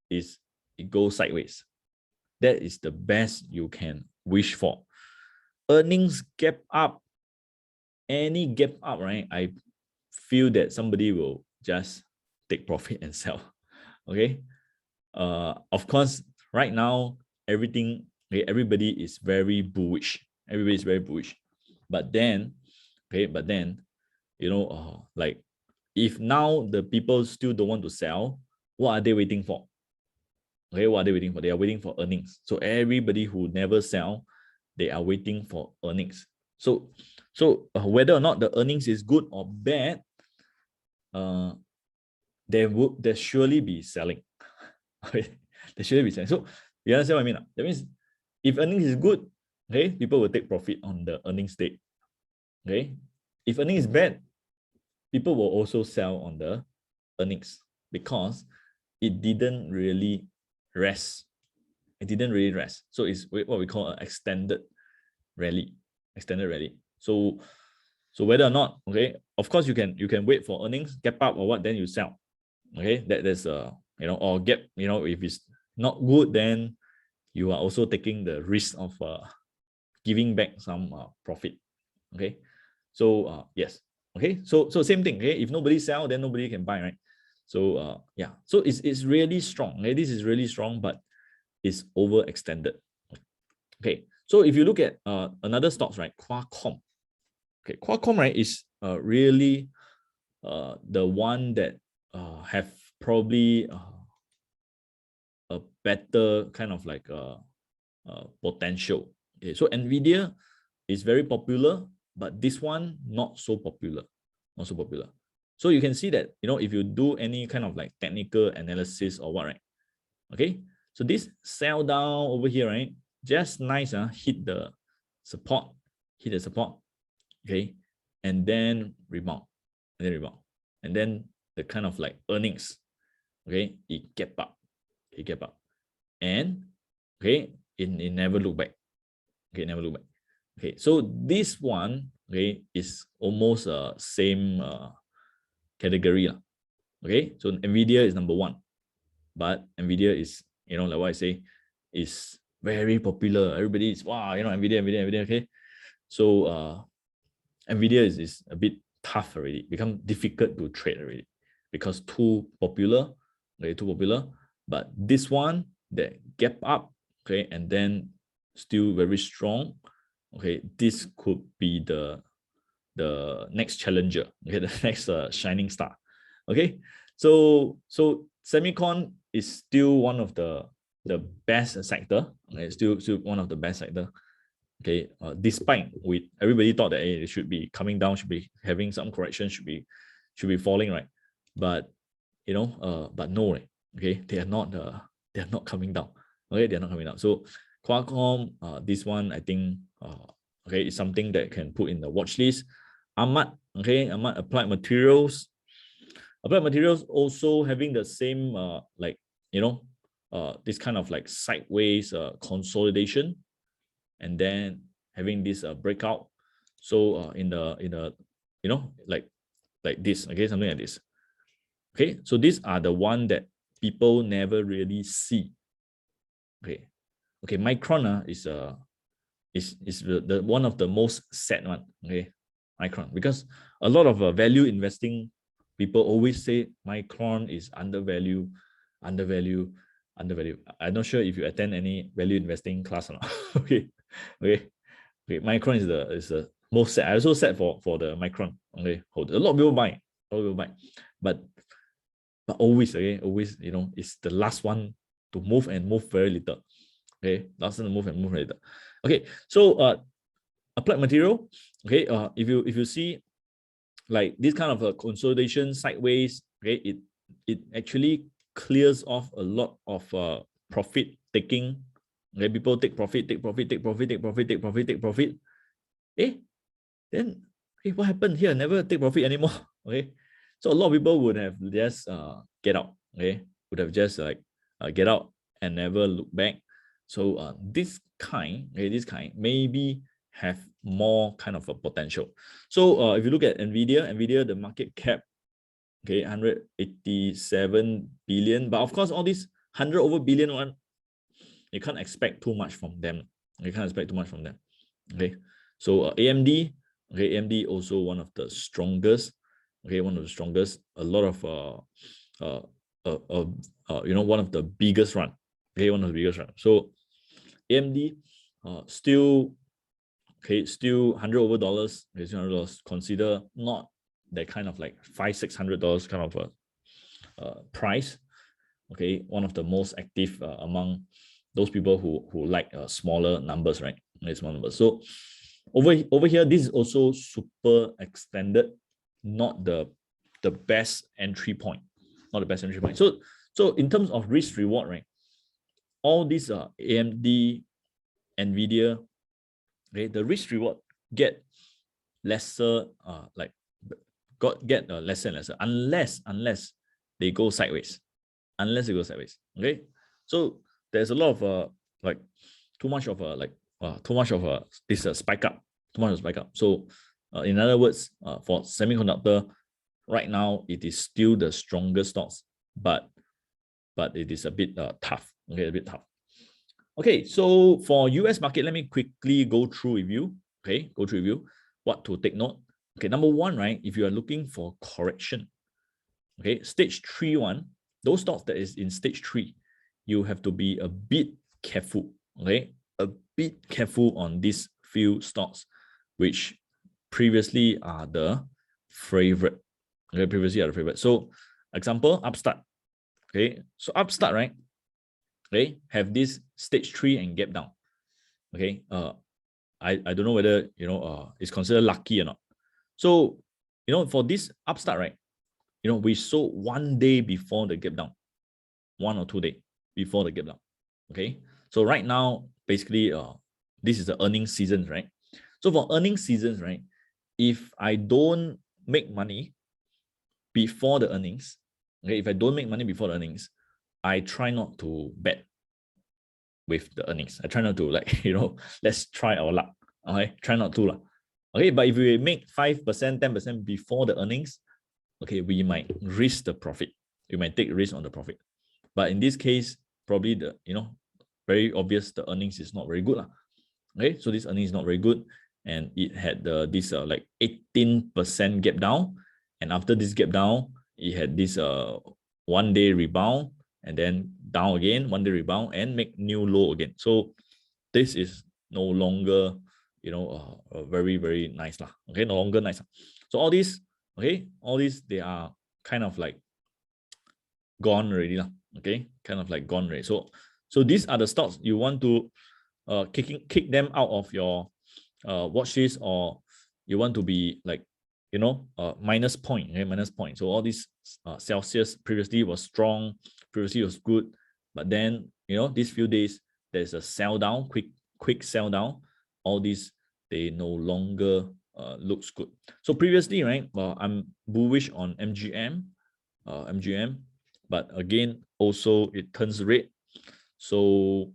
Speaker 1: is it goes sideways. That is the best you can wish for. Earnings gap up, any gap up, right? I feel that somebody will just take profit and sell. Okay. Of course, right now, everybody is very bullish. Everybody is very bullish. But then, like, if now the people still don't want to sell, what are they waiting for? Okay, what are they waiting for? They are waiting for earnings. So everybody who never sell, they are waiting for earnings. So whether or not the earnings is good or bad, there surely be selling. Okay, there surely be selling. So you understand what I mean? That means if earnings is good, okay, people will take profit on the earnings date. Okay, if earnings is bad, people will also sell on the earnings because it didn't really rest. It didn't really rest. So it's what we call an extended rally. So whether or not, okay, of course you can wait for earnings, gap up or what, then you sell. Okay, there's or gap, if it's not good, then you are also taking the risk of giving back some profit. Okay, so yes. Okay, so same thing. Okay, if nobody sell, then nobody can buy, right? So yeah, so it's really strong. Okay, this is really strong, but it's overextended. Okay, so if you look at another stocks, right, Qualcomm. Okay, Qualcomm, right, is really the one that have probably a better kind of like potential. Okay, so Nvidia is very popular, but this one not so popular. So you can see that, if you do any kind of like technical analysis or what, right? Okay, so this sell down over here, right? Just nice, hit the support, okay, and then rebound, and then the kind of like earnings, okay, it gap up, and okay, it never look back, okay, so this one, okay, is almost same category, okay. So Nvidia is number one, but Nvidia is, like what I say, is very popular. Everybody is, wow, Nvidia, okay. So Nvidia is a bit tough already, become difficult to trade already because too popular, okay, But this one that gap up, okay, and then still very strong, okay, this could be the next challenger, okay, the next shining star, okay. So semicon is still one of the best sector, okay, still one of the best sector, Okay, despite with everybody thought that it should be coming down, should be having some correction, should be falling, right? But but no, right? Okay, they are not coming down. Okay, they are not coming down. So Qualcomm, this one I think okay, it's something that can put in the watch list. Ahmad, okay, Ahmad Applied Materials. Applied Materials also having the same like this kind of like sideways consolidation, and then having this breakout. So in the like this, okay, something like this. Okay, so these are the one that people never really see. Okay, Micron is the one of the most sad one. Okay, Micron, because a lot of value investing people always say Micron is undervalued. I'm not sure if you attend any value investing class or not. okay, Micron is the most sad. I also sad for the Micron. Okay, a lot of people buy, but always, okay, always, it's the last one to move and move very little. Okay, last one to move and move very little. Okay, so Applied Material. Okay, if you see like this kind of a consolidation sideways, okay, it actually clears off a lot of profit taking. Okay, people take profit. Then what happened here? Never take profit anymore. Okay, so a lot of people would have just get out. Okay, would have just like get out and never look back. So this kind maybe have more kind of a potential. So if you look at Nvidia, the market cap, okay, 187 billion. But of course, all these 100 over billion one, you can't expect too much from them. Okay, so AMD, okay, AMD also one of the strongest. Okay, one of the strongest. A lot of one of the biggest run. Okay, one of the biggest run. So AMD still $100 over dollars. Okay, $100. Consider not that kind of like $500-600 kind of a price. Okay, one of the most active among those people who like smaller numbers, right? Small numbers. So over here, this is also super extended, not the best entry point, So in terms of risk reward, right? All these AMD, Nvidia, okay, the risk reward get lesser, get lesser and lesser unless they go sideways. Okay, so there's a lot of like too much of this spike up, So in other words, for semiconductor right now, it is still the strongest stocks, but it is a bit tough. Okay, a bit tough. Okay, so for US market, let me quickly go through with you. Okay, what to take note. Okay, number one, right? If you are looking for correction, okay, stage 3 one, those stocks that is in stage 3, you have to be a bit careful. Okay, a bit careful on these few stocks, which previously are the favorite. Okay, So, example, Upstart. Okay, so Upstart, right? Okay, have this stage 3 and gap down. Okay, I don't know whether it's considered lucky or not. So for this Upstart, right? We sold 1 day before the gap down, 1 or 2 days before the gap down. Okay, so right now basically this is the earnings season, right? So for earnings seasons, right, if I don't make money before the earnings, okay, I try not to bet with the earnings. I try not to let's try our luck. Okay, try not to. Okay, but if we make 5%, 10% before the earnings, okay, we might risk the profit. You might take risk on the profit. But in this case, probably the, very obvious, the earnings is not very good. Okay, so this earnings is not very good. And it had this like 18% gap down. And after this gap down, it had this 1 day rebound and then down again, 1 day rebound and make new low again. So this is no longer, very, very nice. Okay, no longer nice. So all these, they are kind of like gone already. Okay, kind of like gone already. So these are the stocks you want to kick them out of your watch this, or you want to be like, you know, minus point, okay, minus point. So all these Celsius previously was strong, previously was good, but then, you know, these few days there's a sell down, quick sell down. All these, they no longer looks good. So previously, right, I'm bullish on MGM, but again, also it turns red. So,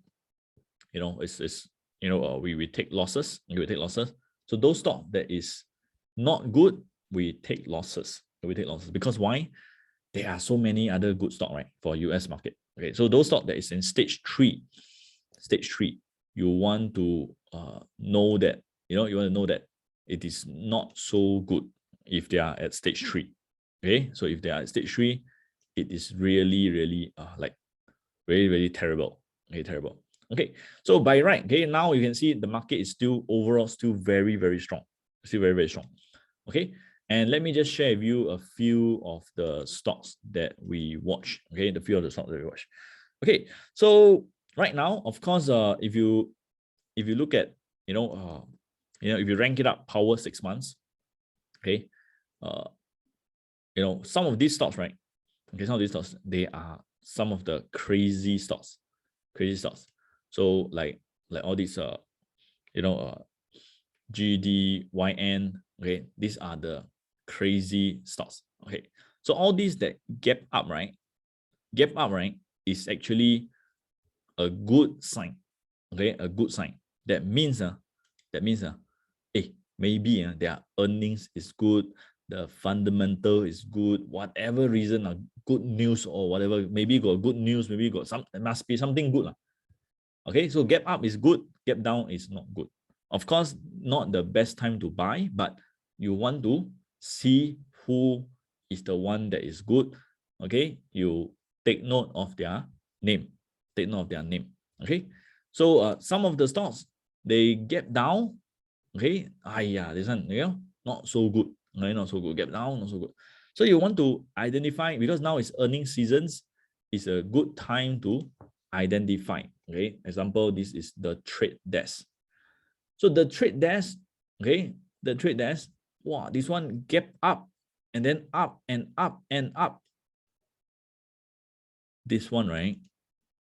Speaker 1: you know, it's you know, we take losses. We take losses. So those stock that is not good, we take losses. We take losses because why? There are so many other good stock, right, for US market. Okay, so those stock that is in stage three, you want to know that, you know, you want to know that it is not so good if they are at stage three. Okay, so if they are at stage three, it is really like very terrible. Okay, terrible. Okay, so by right, okay, now you can see the market is still overall still very strong, still very strong. Okay, and let me just share with you a few of the stocks that we watch. Okay, the few of the stocks that we watch. Okay, so right now, of course, if you look at, you know, if you rank it up, power 6 months, okay, you know, some of these stocks, right? Okay, some of these stocks, they are some of the crazy stocks. So like all these you know, GDYN, okay, these are the crazy stocks. Okay, so all these that gap up, right, is actually a good sign. Okay, a good sign. That means maybe their earnings is good, the fundamental is good, whatever reason, good news or whatever, maybe got good news, maybe got some, there must be something good. Okay, so gap up is good, gap down is not good. Of course, not the best time to buy, but you want to see who is the one that is good. Okay, you take note of their name. Okay, so some of the stocks, they gap down. Okay, this one, you know, not so good. Okay, not so good. Gap down, not so good. So you want to identify, because now it's earnings seasons, it's a good time to identify. Okay, example, this is the trade desk. So the trade desk, okay, wow, this one gap up and then up and up and up. This one, right,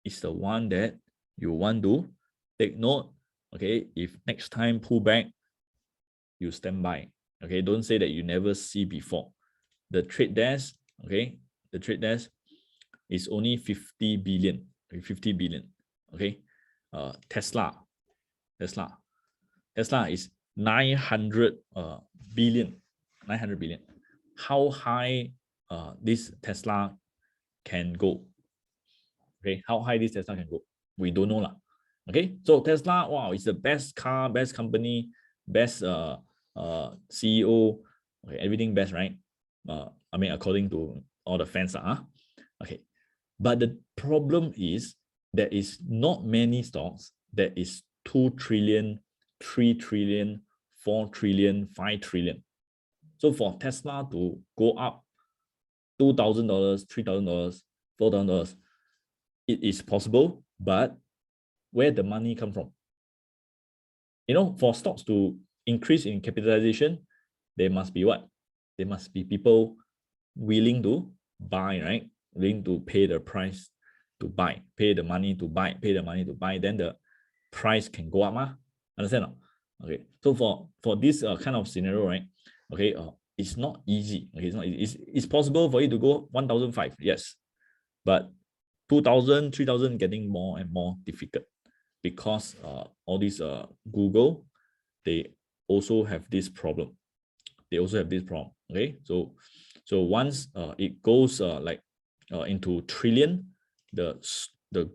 Speaker 1: is the one that you want to take note. Okay, if next time pull back, you stand by. Okay, don't say that you never see before. The trade desk, okay, the trade desk is only 50 billion. 50 billion. Okay, Tesla is 900 billion. 900 billion. How high this Tesla can go? Okay, how high this Tesla can go? We don't know lah. Okay, so Tesla, wow, it's the best car, best company, best CEO, okay, everything best, right? I mean, according to all the fans, okay. But the problem is there is not many stocks that is 2 trillion, 3 trillion, 4 trillion, 5 trillion. So for Tesla to go up $2,000, $3,000, $4,000, it is possible, but where the money come from? You know, for stocks to increase in capitalization, there must be what? There must be people willing to buy, right? Willing to pay the price to buy, pay the money to buy, then the price can go up. Understand? Okay. So for this kind of scenario, right? Okay, it's not easy. Okay, it's not easy. It's possible for it to go 1,005, yes, but 2,000, 3,000 getting more and more difficult, because all these Google, they also have this problem. Okay, so once it goes like into trillion, the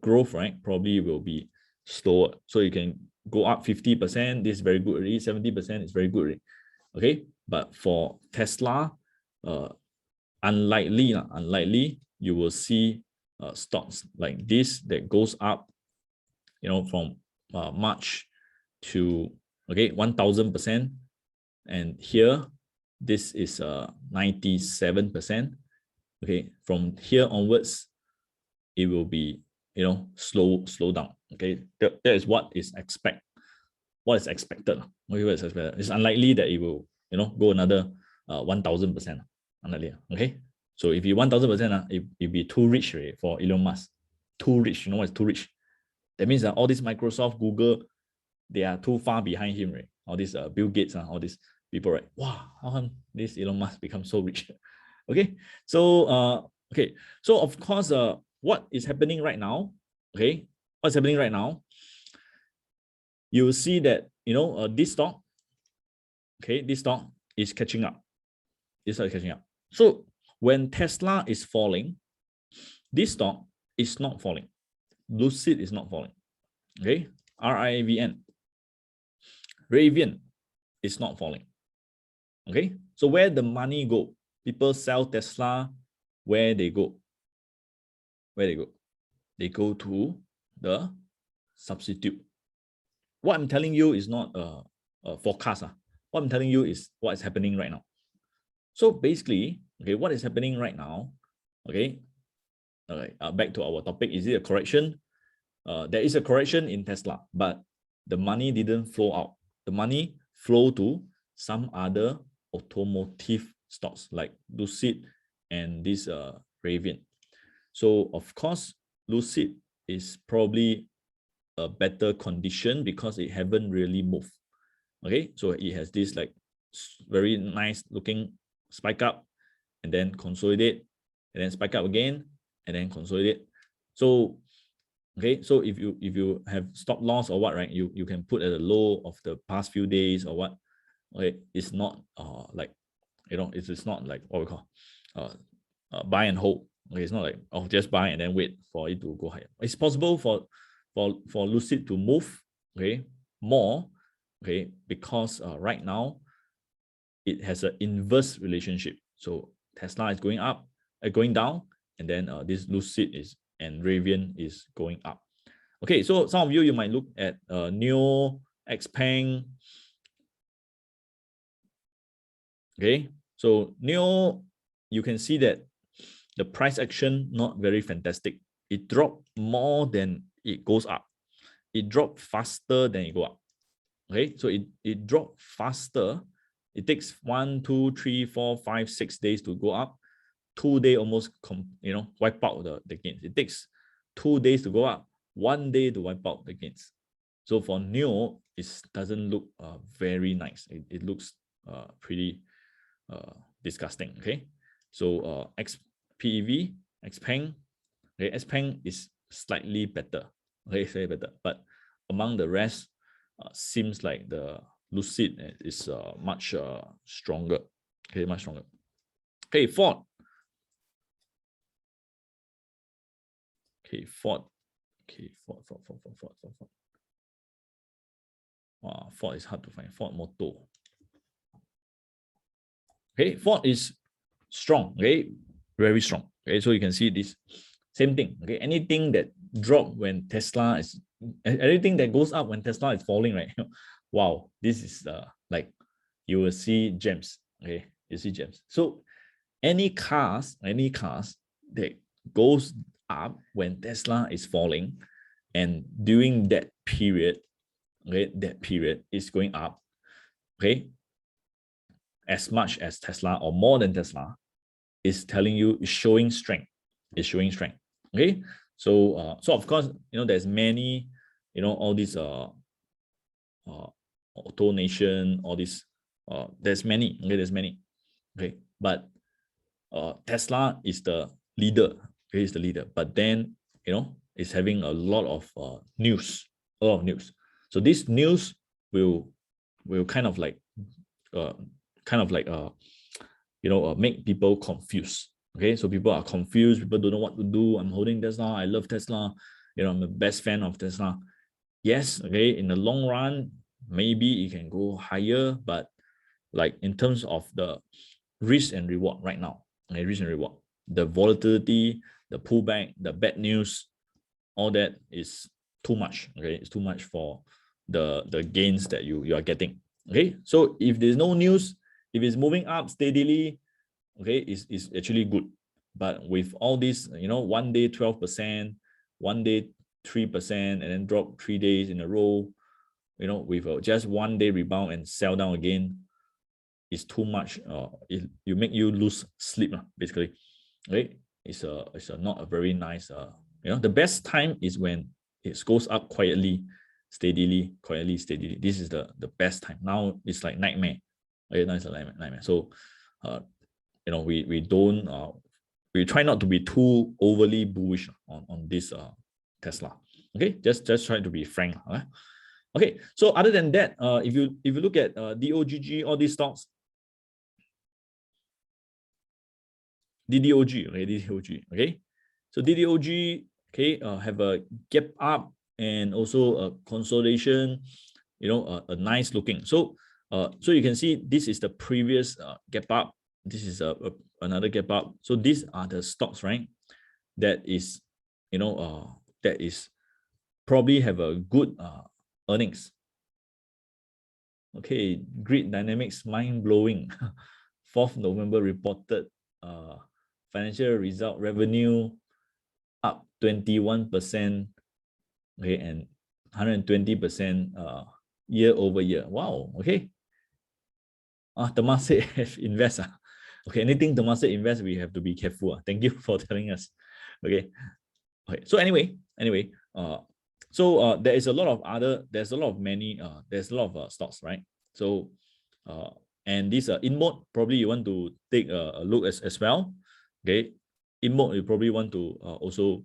Speaker 1: growth, right, probably will be slower. So you can go up 50%, this is very good already. 70% is very good already. Okay, but for Tesla, unlikely you will see stocks like this that goes up, you know, from March to 1,000%, and here this is 97%. Okay, from here onwards, it will be, you know, slow down. Okay, that is what is expected. what is expected. What is expected. It's unlikely that it will, go another 1,000%. Unlikely. Okay. So if you 1,000%, it'd be too rich, right, for Elon Musk. Too rich. You know what is too rich? That means that all these Microsoft, Google, they are too far behind him, right? All these Bill Gates, all these people, right? Wow, how come this Elon Musk become so rich? Okay. So So of course, what is happening right now? Okay, what's happening right now? You will see that this stock, okay, this stock is catching up. This stock is catching up. So when Tesla is falling, this stock is not falling. Lucid is not falling. Okay, RIVN, RIVN is not falling. Okay, so where the money go? People sell Tesla. Where they go? Where they go? They go to the substitute. What I'm telling you is not a forecast. What I'm telling you is what is happening right now. So basically, okay, what is happening right now? Okay, all right. Back to our topic. Is it a correction? There is a correction in Tesla, but the money didn't flow out. The money flow to some other automotive stocks like Lucid and this RIVN. So of course, Lucid is probably a better condition because it haven't really moved. Okay, so it has this like very nice looking spike up and then consolidate and then spike up again and then consolidate. So okay, so if you have stop loss or what, right, you can put at the low of the past few days or what. Okay, it's not like it's not like what we call buy and hold. Okay, it's not like just buy and then wait for it to go higher. It's possible for Lucid to move, okay, more, okay, because right now it has an inverse relationship. So Tesla is going up, going down, and then this Lucid and RIVN is going up. Okay, so some of you might look at Neo, Xpeng. Okay, so Neo, you can see that the price action not very fantastic. It dropped more than it goes up. It dropped faster than it go up. Okay, so it dropped faster. It takes 1, 2, 3, 4, 5, 6 days to go up. 2 days almost wipe out the gains. It takes 2 days to go up, 1 day to wipe out the gains. So for Neo, it doesn't look very nice. It looks pretty disgusting. Okay, so XPEV, Xpeng, okay, Xpeng is slightly better. Okay, slightly better, but among the rest, seems like the Lucid is much stronger. Okay, much stronger. Okay, Ford. Okay, Ford. Okay, Ford. Wow, Ford is hard to find. Ford Motor. Okay, Ford is strong. Okay, very strong. Okay, so you can see this same thing. Okay, anything that drop when Tesla is, anything that goes up when Tesla is falling, right? Wow, this is like you will see gems. Okay, you see gems. So any cars that goes up when Tesla is falling, and during that period, okay, that period is going up, okay, as much as Tesla or more than Tesla, is telling you, is showing strength. It's showing strength. Okay, so so of course, there's many, all these Auto Nation, all these there's many. Okay, there's many. Okay, but Tesla is the leader. Okay, is the leader, but then it's having a lot of news, a lot of news. So this news will kind of like make people confused. Okay, so people are confused. People don't know what to do. I'm holding Tesla. I love Tesla. I'm the best fan of Tesla. Yes, okay, in the long run, maybe it can go higher, but like in terms of the risk and reward right now, okay, risk and reward, the volatility, the pullback, the bad news, all that is too much. Okay, it's too much for the gains that you are getting. Okay, so if there's no news, if it's moving up steadily, okay, it's actually good. But with all this, 1 day 12%, 1 day 3%, and then drop 3 days in a row, with just 1 day rebound and sell down again, is too much. You make you lose sleep, basically. Okay, it's not a very nice. The best time is when it goes up quietly, steadily. This is the best time. Now it's like nightmare. Okay, now it's a nightmare. So, we don't. We try not to be too overly bullish on this Tesla. Okay, just try to be frank. Okay, so other than that, if you look at DOGG, all these stocks, DDOG, okay. So DDOG, okay, have a gap up and also a consolidation, a nice looking. So you can see this is the previous gap up. This is another gap up. So these are the stocks, right? That is, that is probably have a good earnings. Okay, Grid Dynamics, mind blowing. 4th November reported financial result, revenue up 21%, okay, and 120% year over year. Wow, okay. Temasek invest. Okay, anything Temasek invest, we have to be careful. Thank you for telling us. Okay. So anyway, so there's a lot of stocks, right? So and this InMode, probably you want to take a look as well. Okay, InMode, you probably want to also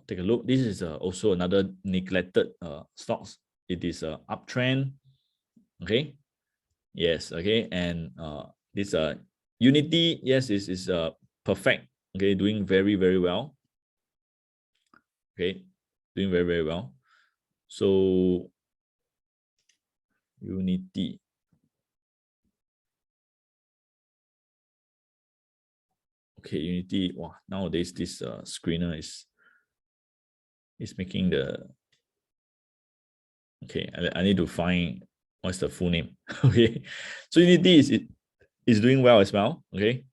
Speaker 1: take a look. This is also another neglected stocks. It is a uptrend. Okay, yes, okay, and this Unity, yes, is perfect. Okay, doing very, very well. Okay, doing very, very well. So Unity. Okay, Unity. Wow, nowadays this screener is making the. Okay, I need to find what's the full name. Okay, so Unity is doing well as well. Okay,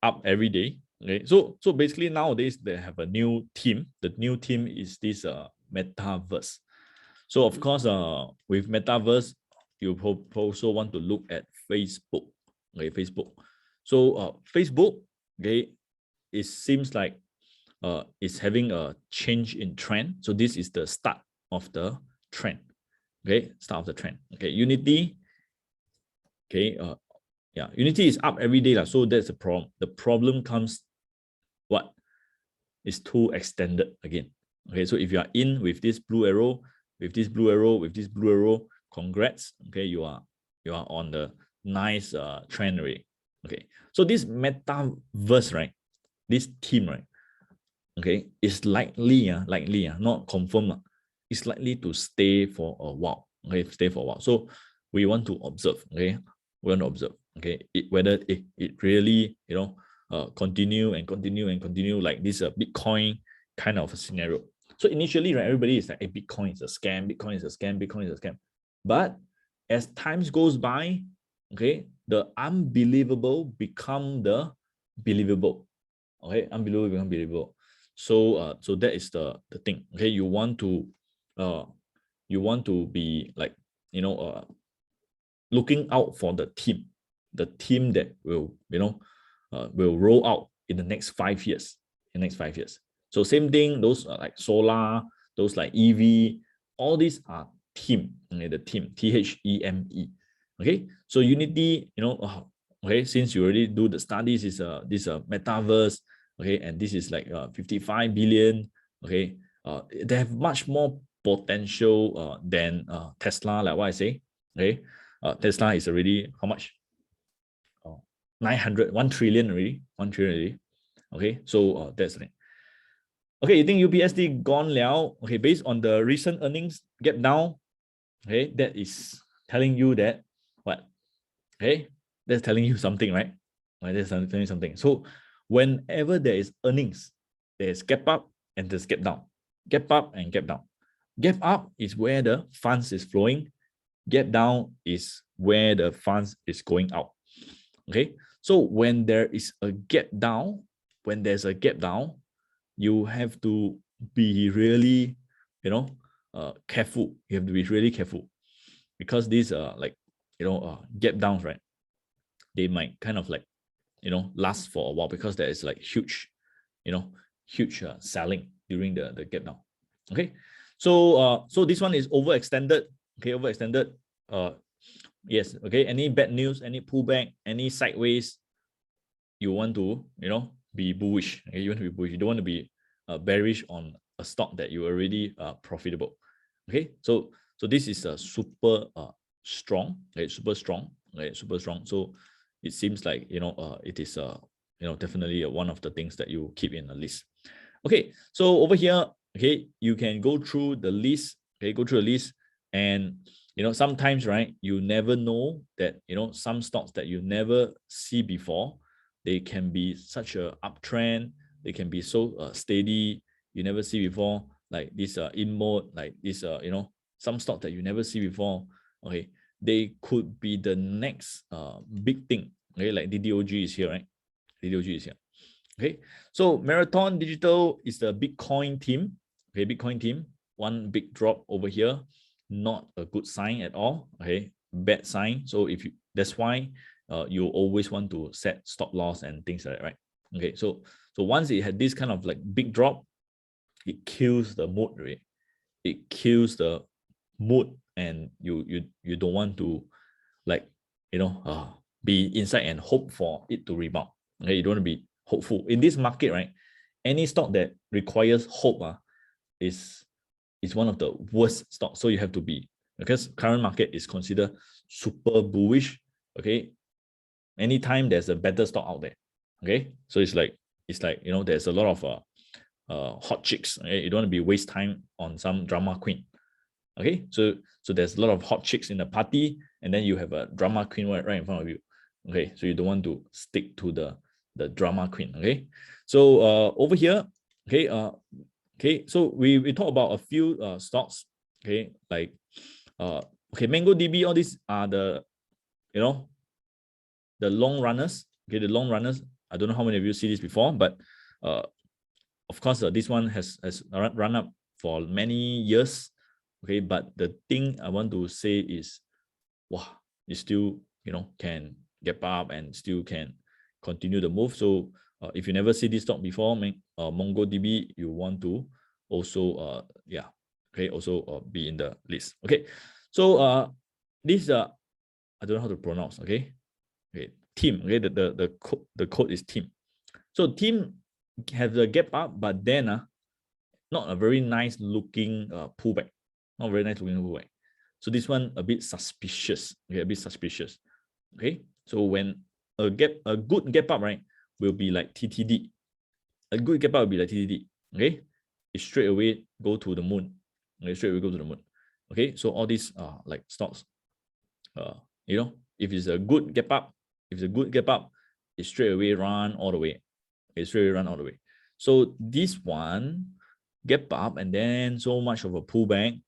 Speaker 1: up every day. Okay, so basically nowadays they have a new team. The new team is this metaverse. So of course, with metaverse, you also want to look at Facebook. Okay, Facebook. So Facebook, okay, it seems like it's having a change in trend. So this is the start of the trend. Okay, start of the trend. Okay, Unity. Okay, yeah, Unity is up every day, so that's the problem. The problem comes, what? It's too extended again. Okay, so if you are in with this blue arrow, congrats. Okay, you are on the nice trend rate. Okay, so this metaverse, right? This team, right? Okay, is likely, not confirmed. It's likely to stay for a while. Okay, stay for a while. So we want to observe. Okay, we want to observe. Okay, whether it really continue like this Bitcoin kind of a scenario. So initially, right, everybody is like, hey, Bitcoin is a scam, Bitcoin is a scam. But as times goes by, okay, the unbelievable become the believable. Okay, unbelievable become believable. So so that is the thing. Okay, you want to be like, looking out for the team that will will roll out in the next 5 years. So same thing, those like solar, those like EV, all these are team. Okay, the team, THEME. Okay, so Unity, okay, since you already do the studies, is this metaverse. Okay, and this is like 55 billion. Okay, they have much more potential than Tesla, like what I say. Okay, Tesla is already how much? 1 trillion already. Okay, so that's the thing. Okay, you think UPSD gone liao? Okay, based on the recent earnings gap down, okay, that is telling you that what? Okay, that's telling you something, right? Right, that's telling you something. So whenever there is earnings, there's gap up and there's gap down. Gap up and gap down. Gap up is where the funds is flowing. Gap down is where the funds is going out. Okay, so when there is a gap down, you have to be really, careful. You have to be really careful. because these are like, gap downs, right? They might kind of like, last for a while because there is like huge, huge selling during the gap down. Okay, so this one is overextended. Okay, overextended. Yes. Okay. Any bad news, any pullback, any sideways, you want to be bullish. Okay, you want to be bullish. You don't want to be bearish on a stock that you already profitable. Okay, so this is a super strong, right? Super strong, right? Super strong. So it seems like it is definitely one of the things that you keep in the list. Okay, so over here, okay, you can go through the list. Okay, go through the list, and sometimes, right, you never know that some stocks that you never see before, they can be such a uptrend. They can be so steady, you never see before, like this in mode, like this some stock that you never see before. Okay, they could be the next big thing. Okay, like DDOG is here, right? DDOG is here. Okay, so Marathon Digital is the Bitcoin team. Okay, Bitcoin team, one big drop over here, not a good sign at all. Okay, bad sign. So if you, that's why you always want to set stop loss and things like that, right? Okay, so once it had this kind of like big drop, it kills the mood, right? It kills the mood, and you don't want to like be inside and hope for it to rebound. Okay, you don't want to be hopeful in this market, right? Any stock that requires hope is one of the worst stocks. So you have to be, because current market is considered super bullish. Okay, anytime there's a better stock out there. Okay, so it's like there's a lot of hot chicks. Okay? You don't want to be waste time on some drama queen. Okay, so there's a lot of hot chicks in the party, and then you have a drama queen right in front of you. Okay, so you don't want to stick to the drama queen. Okay, so over here, okay, so we talk about a few stocks. Okay, like okay, MongoDB, all these are the the long runners. Okay, the long runners. I don't know how many of you see this before, but of course this one has run up for many years. Okay, but the thing I want to say is, wow, you still can get up and still can continue the move. So if you never see this stock before, MongoDB, you want to also also be in the list. Okay, so this I don't know how to pronounce. Okay, team. Okay, the code is team. So team has the gap up, but then not a very nice looking pullback. Not very nice looking pullback. So this one a bit suspicious. Okay, a bit suspicious. Okay, so when a good gap up, right, will be like TTD. A good gap up will be like TTD. Okay, it straight away go to the moon. Okay, straight away go to the moon. Okay, so all these like stocks, if it's a good gap up, it straight away run all the way. It straight away run all the way. So this one gap up and then so much of a pullback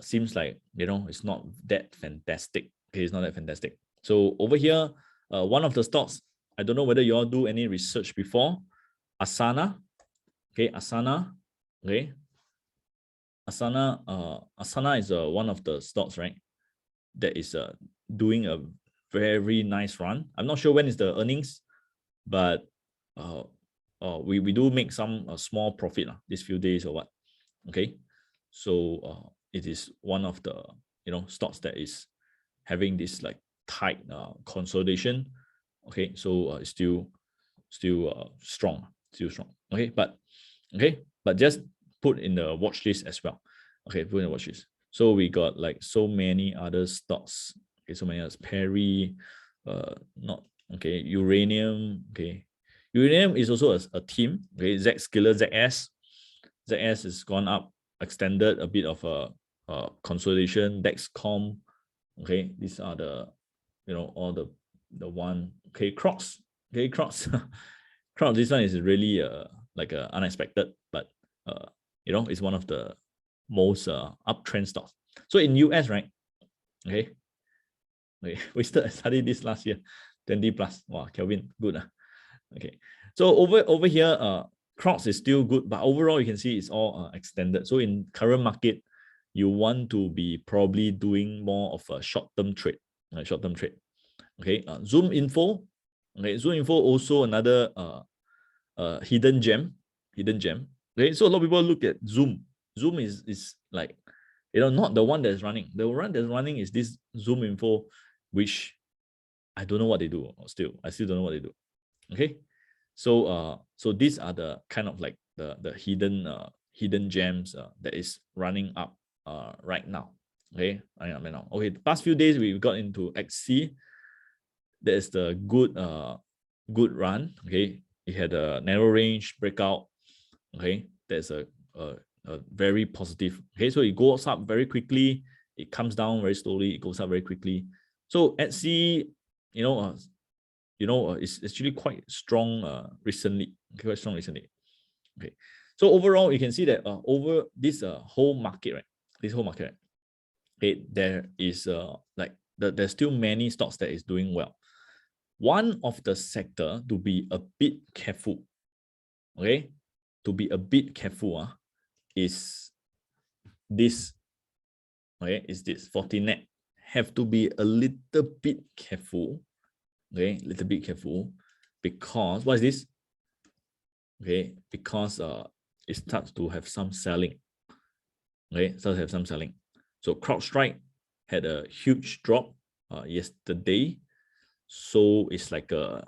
Speaker 1: seems like it's not that fantastic. Okay, it's not that fantastic. So over here, one of the stocks, I don't know whether you all do any research before. Asana. Okay, Asana. Okay, Asana is one of the stocks, right, that is doing a very nice run. I'm not sure when is the earnings, but we do make some small profit these few days or what. Okay, so it is one of the stocks that is having this like tight consolidation. Okay, so it's still strong. Okay, but just put in the watch list as well. Okay, put in the watch list. So we got like so many other stocks. Okay, so many others. Perry, not okay. Uranium. Okay, Uranium is also a team. Okay, Skiller, ZS has gone up, extended a bit of a consolidation. Dexcom. Okay, these are the all the one. Okay, Crocs. Okay, Crocs. Crocs. This one is really like unexpected, but it's one of the most uptrend stocks. So in US, right? Okay, we studied this last year, 20 plus. Wow, Kelvin, good. Okay, so over here, Crocs is still good, but overall you can see it's all extended. So in current market, you want to be probably doing more of a short-term trade, Okay, Zoom Info. Okay, Zoom Info also another hidden gem. Okay, so a lot of people look at Zoom. Zoom is like, not the one that's running. The one that's running is this Zoom Info, which I don't know what they do. I still don't know what they do. Okay, so so these are the kind of like the hidden gems that is running up right now. Okay, right now. Okay, the past few days we got into XC. There's the good run. Okay, it had a narrow range breakout. Okay, there's a very positive. Okay, so it goes up very quickly, it comes down very slowly, it goes up very quickly. So XC, it's actually quite strong recently. Quite strong recently. Okay, so overall you can see that over this whole market, right? Okay, there is there's still many stocks that is doing well. One of the sector to be a bit careful, okay, is this. Okay, is this Fortinet. Have to be a little bit careful. Okay, because what is this? Okay, because it starts to have some selling. Okay, So CrowdStrike had a huge drop yesterday. So it's like a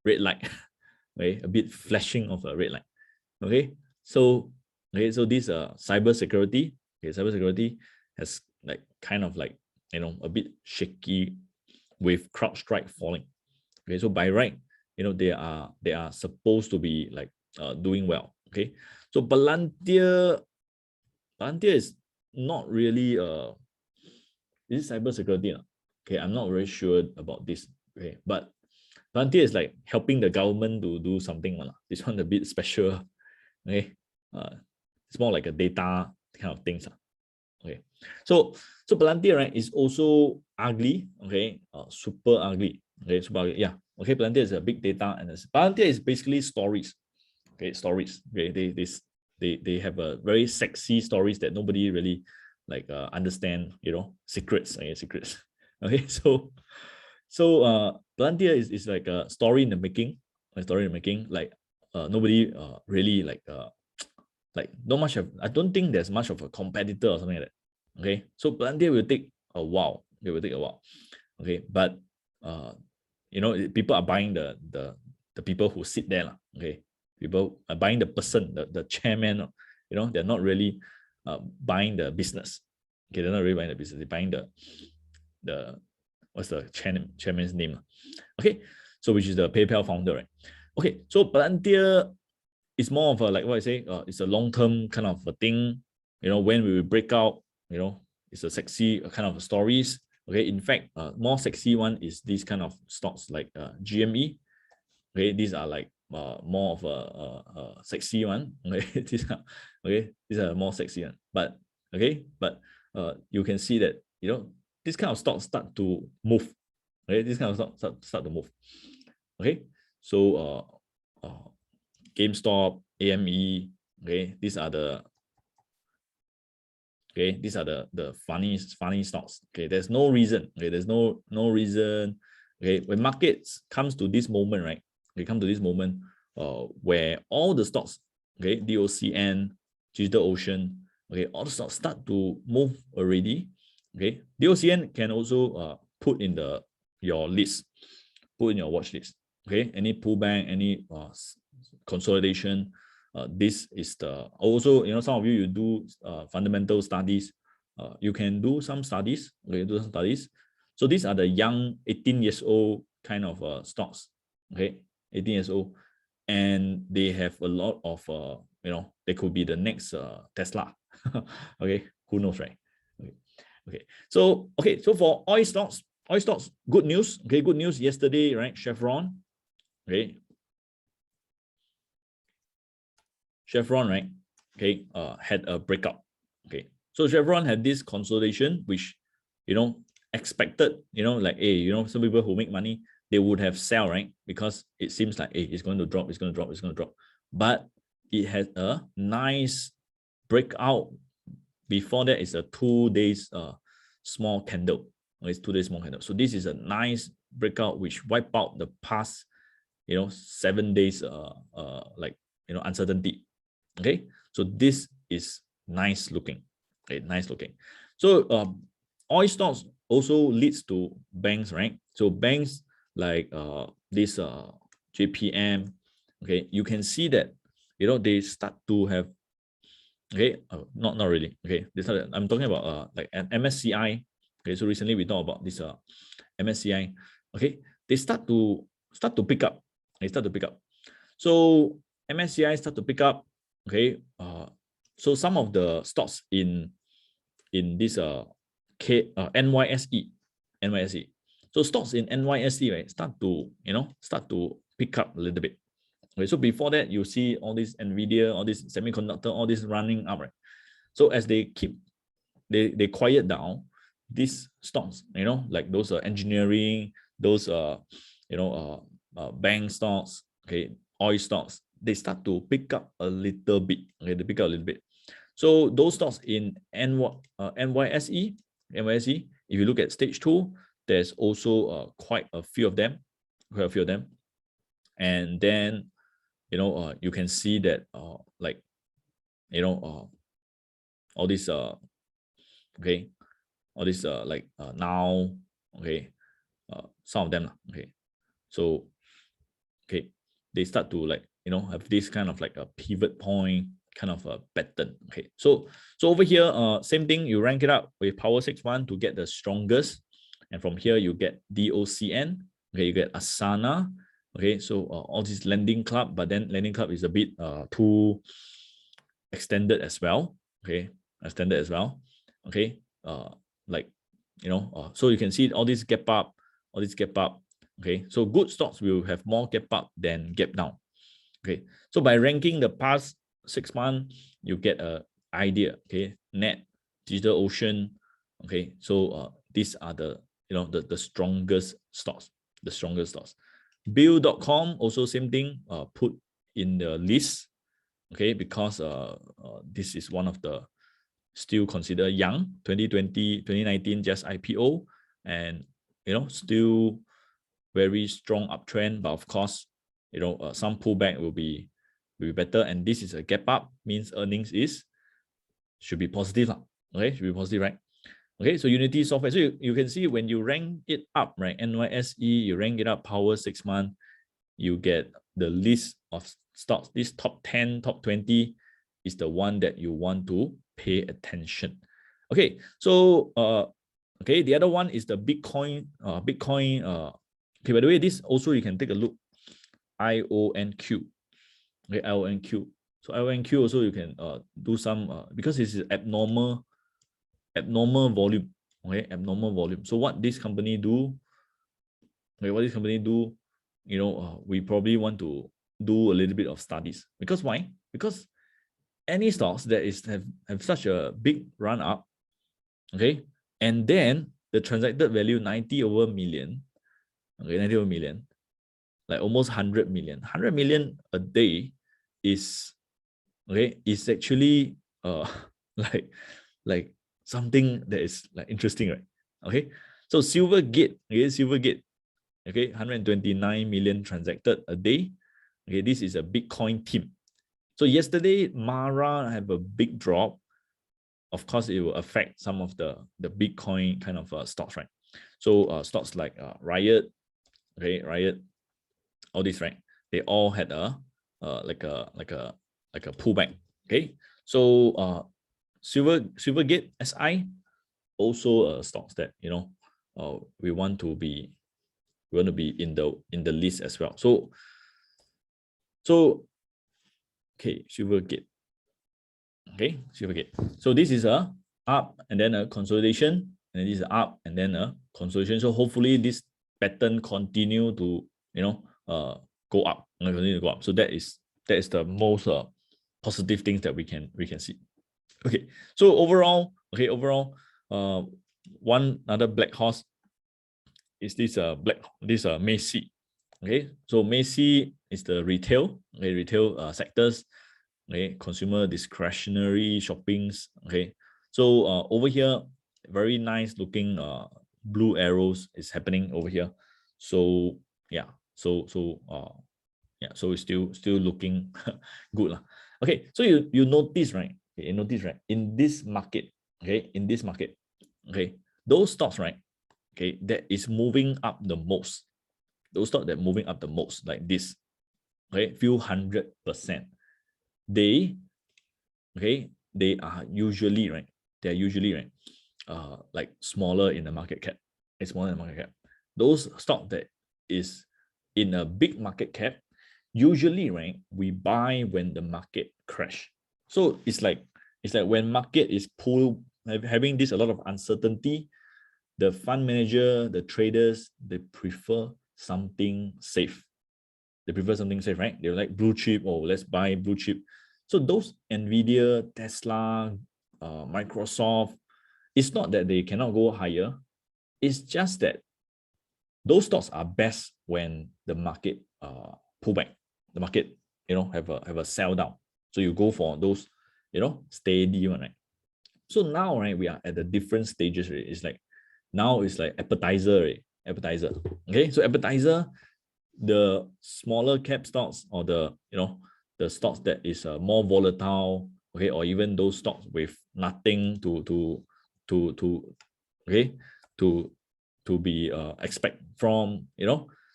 Speaker 1: red light. Okay, a bit flashing of a red light. Okay, so this cybersecurity. Okay, cybersecurity has like kind of like a bit shaky with CrowdStrike falling. Okay, so by right, they are supposed to be like doing well. Okay, so Palantir is not really is cybersecurity. Okay, I'm not very sure about this. Okay, but Palantir is like helping the government to do something. This one a bit special. Okay, it's more like a data kind of things. Okay, so Palantir, right, is also ugly. Okay, super ugly. Okay, super ugly. Yeah. Okay, Palantir is a big data, and Palantir is basically stories. Okay, stories. Okay, they have a very sexy stories that nobody really like understand. Secrets. Okay, secrets. Okay, so Palantir is like a story in the making. Like nobody really like not much of, I don't think there's much of a competitor or something like that. Okay, so Palantir will take a while. Okay, but people are buying the people who sit there. Okay, people are buying the person, the chairman. They're not really buying the business. Okay, they're not really buying the business. They're buying the what's the chairman's name? Okay, so which is the PayPal founder, right? Okay, so Palantir is more of a, like what I say, it's a long-term kind of a thing. When we will break out, it's a sexy kind of stories. Okay, in fact, more sexy one is these kind of stocks like GME. Okay, these are like more of a sexy one. Okay, these are more sexy one. But you can see that this kind of stocks start to move. Okay, this kind of stocks start to move. Okay, so GameStop, AME. Okay, these are the funny stocks. Okay, there's no reason. Okay, there's no reason. Okay, when markets comes to this moment, right? They come to this moment where all the stocks, okay, DOCN, Digital Ocean, okay, all the stocks start to move already. Okay, DOCN can also put in your list, put in your watch list. Okay, any pullback, any consolidation. This is the also, some of you do fundamental studies. You can do some studies. Okay, do some studies. So these are the young 18 years old kind of stocks. Okay, 18 years old, and they have a lot of they could be the next Tesla. Okay, who knows, right? So for oil stocks, good news. Okay, good news yesterday, right? Chevron. Okay, Chevron, right? Okay, had a breakout. Okay, so Chevron had this consolidation, which expected. Like, hey, some people who make money, they would have sell, right? Because it seems like, hey, it's going to drop, but it had a nice breakout Before that is a 2 days small candle. It's 2 days small candle. So this is a nice breakout which wipe out the past, 7 days uncertainty. Okay, so this is nice looking. Okay, nice looking. So oil stocks also leads to banks, right? So banks like this JPM, okay, you can see that they start to have, okay, not really, okay, this I'm talking about like an MSCI. Okay, so recently we talked about this MSCI. Okay, they start to pick up. They start to pick up. So MSCI start to pick up. Okay, so some of the stocks in this NYSE. So stocks in NYSE, right, start to pick up a little bit. Okay, so before that, you see all this NVIDIA, all this semiconductor, all this running up, right? So as they quiet down, these stocks, like those engineering, those bank stocks, okay, oil stocks, they start to pick up a little bit. Okay, they pick up a little bit. So those stocks in NYSE, if you look at stage 2, there's also quite a few of them, and then you can see that like all these okay, all these like now, okay, some of them, okay, so okay, they start to like have this kind of like a pivot point kind of a pattern. Okay, so over here, same thing, you rank it up with power 6-1 to get the strongest, and from here you get DOCN. Okay, you get Asana. Okay, so all this lending club, but then lending club is a bit too extended as well. Okay, extended as well. Okay, like so you can see all this gap up, okay, so good stocks will have more gap up than gap down. Okay, so by ranking the past 6 months, you get a idea. Okay, Net, Digital Ocean. Okay, so these are the the strongest stocks, Bill.com also same thing, put in the list. Okay, because this is one of the still considered young, 2019 just IPO, and still very strong uptrend, but of course some pullback will be better, and this is a gap up, means earnings should be positive. Okay, should be positive, right? Okay, so Unity Software, so you can see when you rank it up, right, NYSE, you rank it up power 6 months, you get the list of stocks. This top 10, top 20 is the one that you want to pay attention. Okay, so okay, the other one is the Bitcoin. Okay, by the way, this also you can take a look. IONQ. Okay, IONQ. So IONQ also you can do some because this is abnormal volume. Okay, abnormal volume. So what this company do? Okay, what this company do? We probably want to do a little bit of studies. Because why? Because any stocks that have such a big run up, okay, and then the transacted value 90 over million, okay, 90 over million, like almost 100 million. 100 million a day is, okay, is actually like something that is like interesting, right? Okay, so Silvergate, okay, 129 million transacted a day. Okay, this is a Bitcoin team. So yesterday, Mara have a big drop. Of course, it will affect some of the Bitcoin kind of stocks, right? So stocks like Riot, okay, all these, right? They all had a like a pullback. Okay, so Silvergate SI also stocks that we want to be in the list as well. So okay, Silvergate. Okay, Silvergate. So this is a up and then a consolidation, and this is up and then a consolidation. So hopefully this pattern continue to go up, continue to go up. So that is the most positive things that we can see. Okay, so overall, one other black horse is this Macy. Okay, so Macy is the retail, retail sectors, okay, consumer discretionary shoppings. Okay, So over here, very nice looking blue arrows is happening over here. So yeah, so it's still looking good lah. Okay, so you notice, right? Okay, you notice, right? In this market, okay, okay, those stocks, right? Okay, that is moving up the most. Those stocks that moving up the most, like this, okay, few 100%. They are usually, right? They are usually, right? Like smaller in the market cap. It's smaller in the market cap. Those stock that is in a big market cap, usually, right, we buy when the market crash. So it's like when market is having this a lot of uncertainty, the fund manager, the traders, they prefer something safe. They prefer something safe, right? They're like blue chip, oh, let's buy blue chip. So those Nvidia, Tesla, Microsoft, it's not that they cannot go higher. It's just that those stocks are best when the market pull back. The market, have a sell down. So you go for those, steady one, right? So now, right, we are at the different stages. Right? It's like now it's like appetizer, right? Appetizer. Okay, so appetizer, the smaller cap stocks or the stocks that is more volatile, okay, or even those stocks with nothing to be expect from,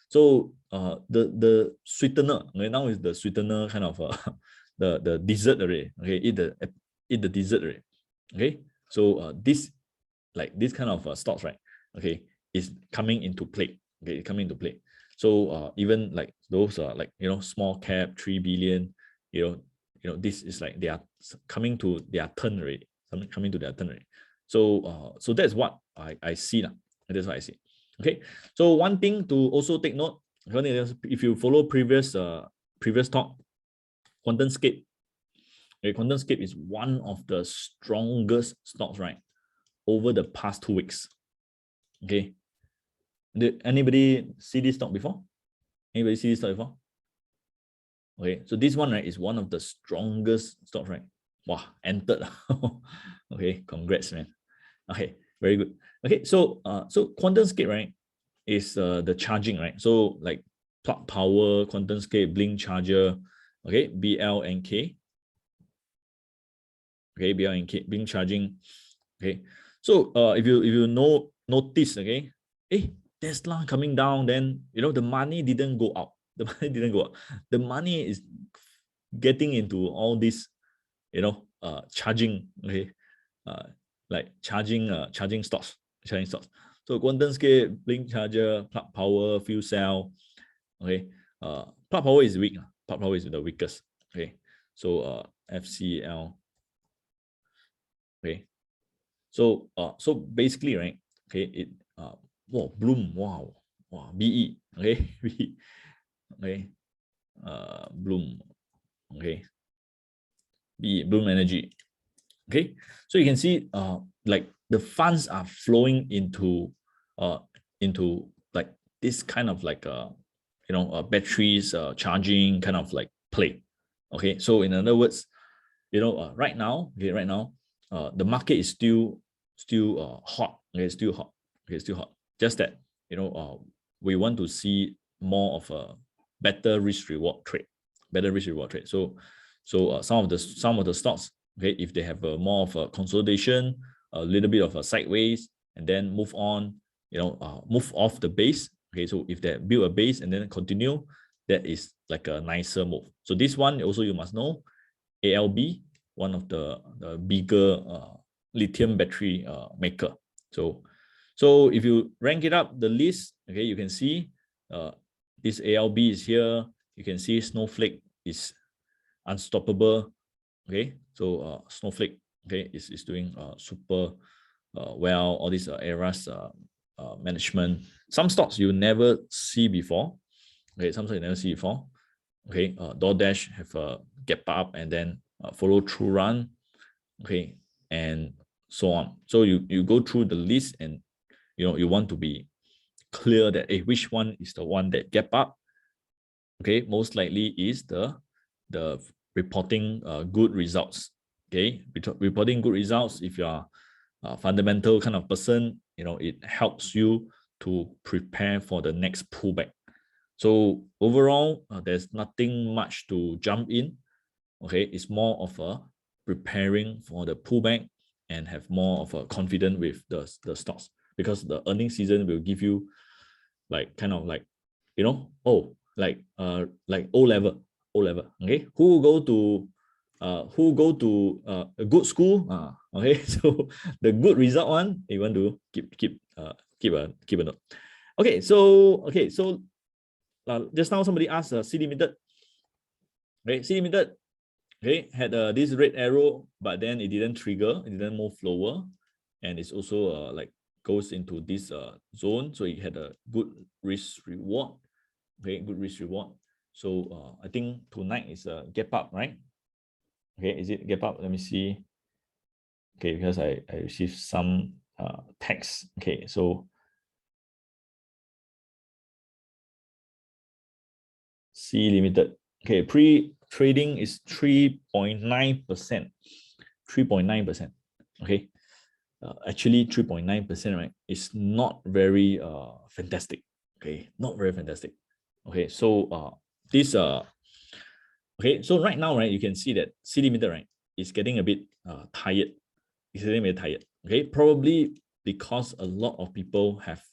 Speaker 1: so the sweetener, okay, now is the sweetener kind of the dessert already, okay, eat the dessert already, okay. So this kind of stocks, right, okay, is coming into play, okay, coming into play. So even like those like small cap 3 billion, this is like they are coming to their turn already, coming to their turn already. So so that's what I see now. That's what I see. Okay. So one thing to also take note, if you follow previous talk, QuantumScape. Okay, QuantumScape is one of the strongest stocks, right, over the past 2 weeks. Okay. Did anybody see this stock before? Anybody see this stock before? Okay, so this one, right, is one of the strongest stocks, right? Wow, entered. Okay, congrats, man. Okay, very good. Okay, so QuantumScape, right, is the charging, right? So like plug power, QuantumScape, blink charger, okay, BLNK. Okay, BLNK, blink charging. Okay, so if you notice, okay, Tesla coming down, then the money didn't go up. The money didn't go up. The money is getting into all this, charging, okay, like charging stocks. So QuantumScape, blink charger, plug power, fuel cell. Okay, plug power is weak. Plug power is the weakest. Okay, so FCL. Okay, so so basically, right, okay, it Bloom, wow, BE, okay, BE, okay, Bloom, okay, BE, Bloom Energy, okay. So you can see like the funds are flowing into like this kind of like batteries charging kind of like play. Okay, so in other words, right now, the market is still hot. Okay, still hot. Okay, still hot. Just that we want to see more of a better risk reward trade. So some of the stocks, okay, if they have more of a consolidation, a little bit of a sideways, and then move on, move off the base. Okay, so if they build a base and then continue, that is like a nicer move. So this one also you must know, ALB, one of the bigger lithium battery maker. So if you rank it up the list, okay, you can see this ALB is here. You can see Snowflake is unstoppable. Okay, so Snowflake, okay, is doing super well. All these eras management. Some stocks you never see before. Okay, some stocks you never see before. Okay, DoorDash have a gap up and then follow through run. Okay, and so on. So you go through the list and you want to be clear that which one is the one that gap up. Okay, most likely is the reporting good results. Okay, reporting good results. If you are a fundamental kind of person, it helps you to prepare for the next pullback. So overall, there's nothing much to jump in. Okay, it's more of a preparing for the pullback and have more of a confidence with the stocks, because the earnings season will give you like kind of like like O level. Okay, who go to a good school, okay. So the good result one, you want to keep a note. Okay, so just now somebody asked C Limited. Okay, C Limited, okay, had this red arrow, but then it didn't trigger, it didn't move lower, and it's also like goes into this zone, so it had a good risk reward. Okay, good risk reward. So I think tonight is a gap up, right? Okay, is it gap up? Let me see. Okay, because I received some text. Okay, so C Limited. Okay, pre-trading is 3.9%. 3.9%. Okay. Actually 3.9%, right? It's not very fantastic. Okay, not very fantastic. Okay, so this okay, so right now, right, you can see that C Limited, right, is getting a bit tired. It's getting a bit tired. Okay, probably because a lot of people have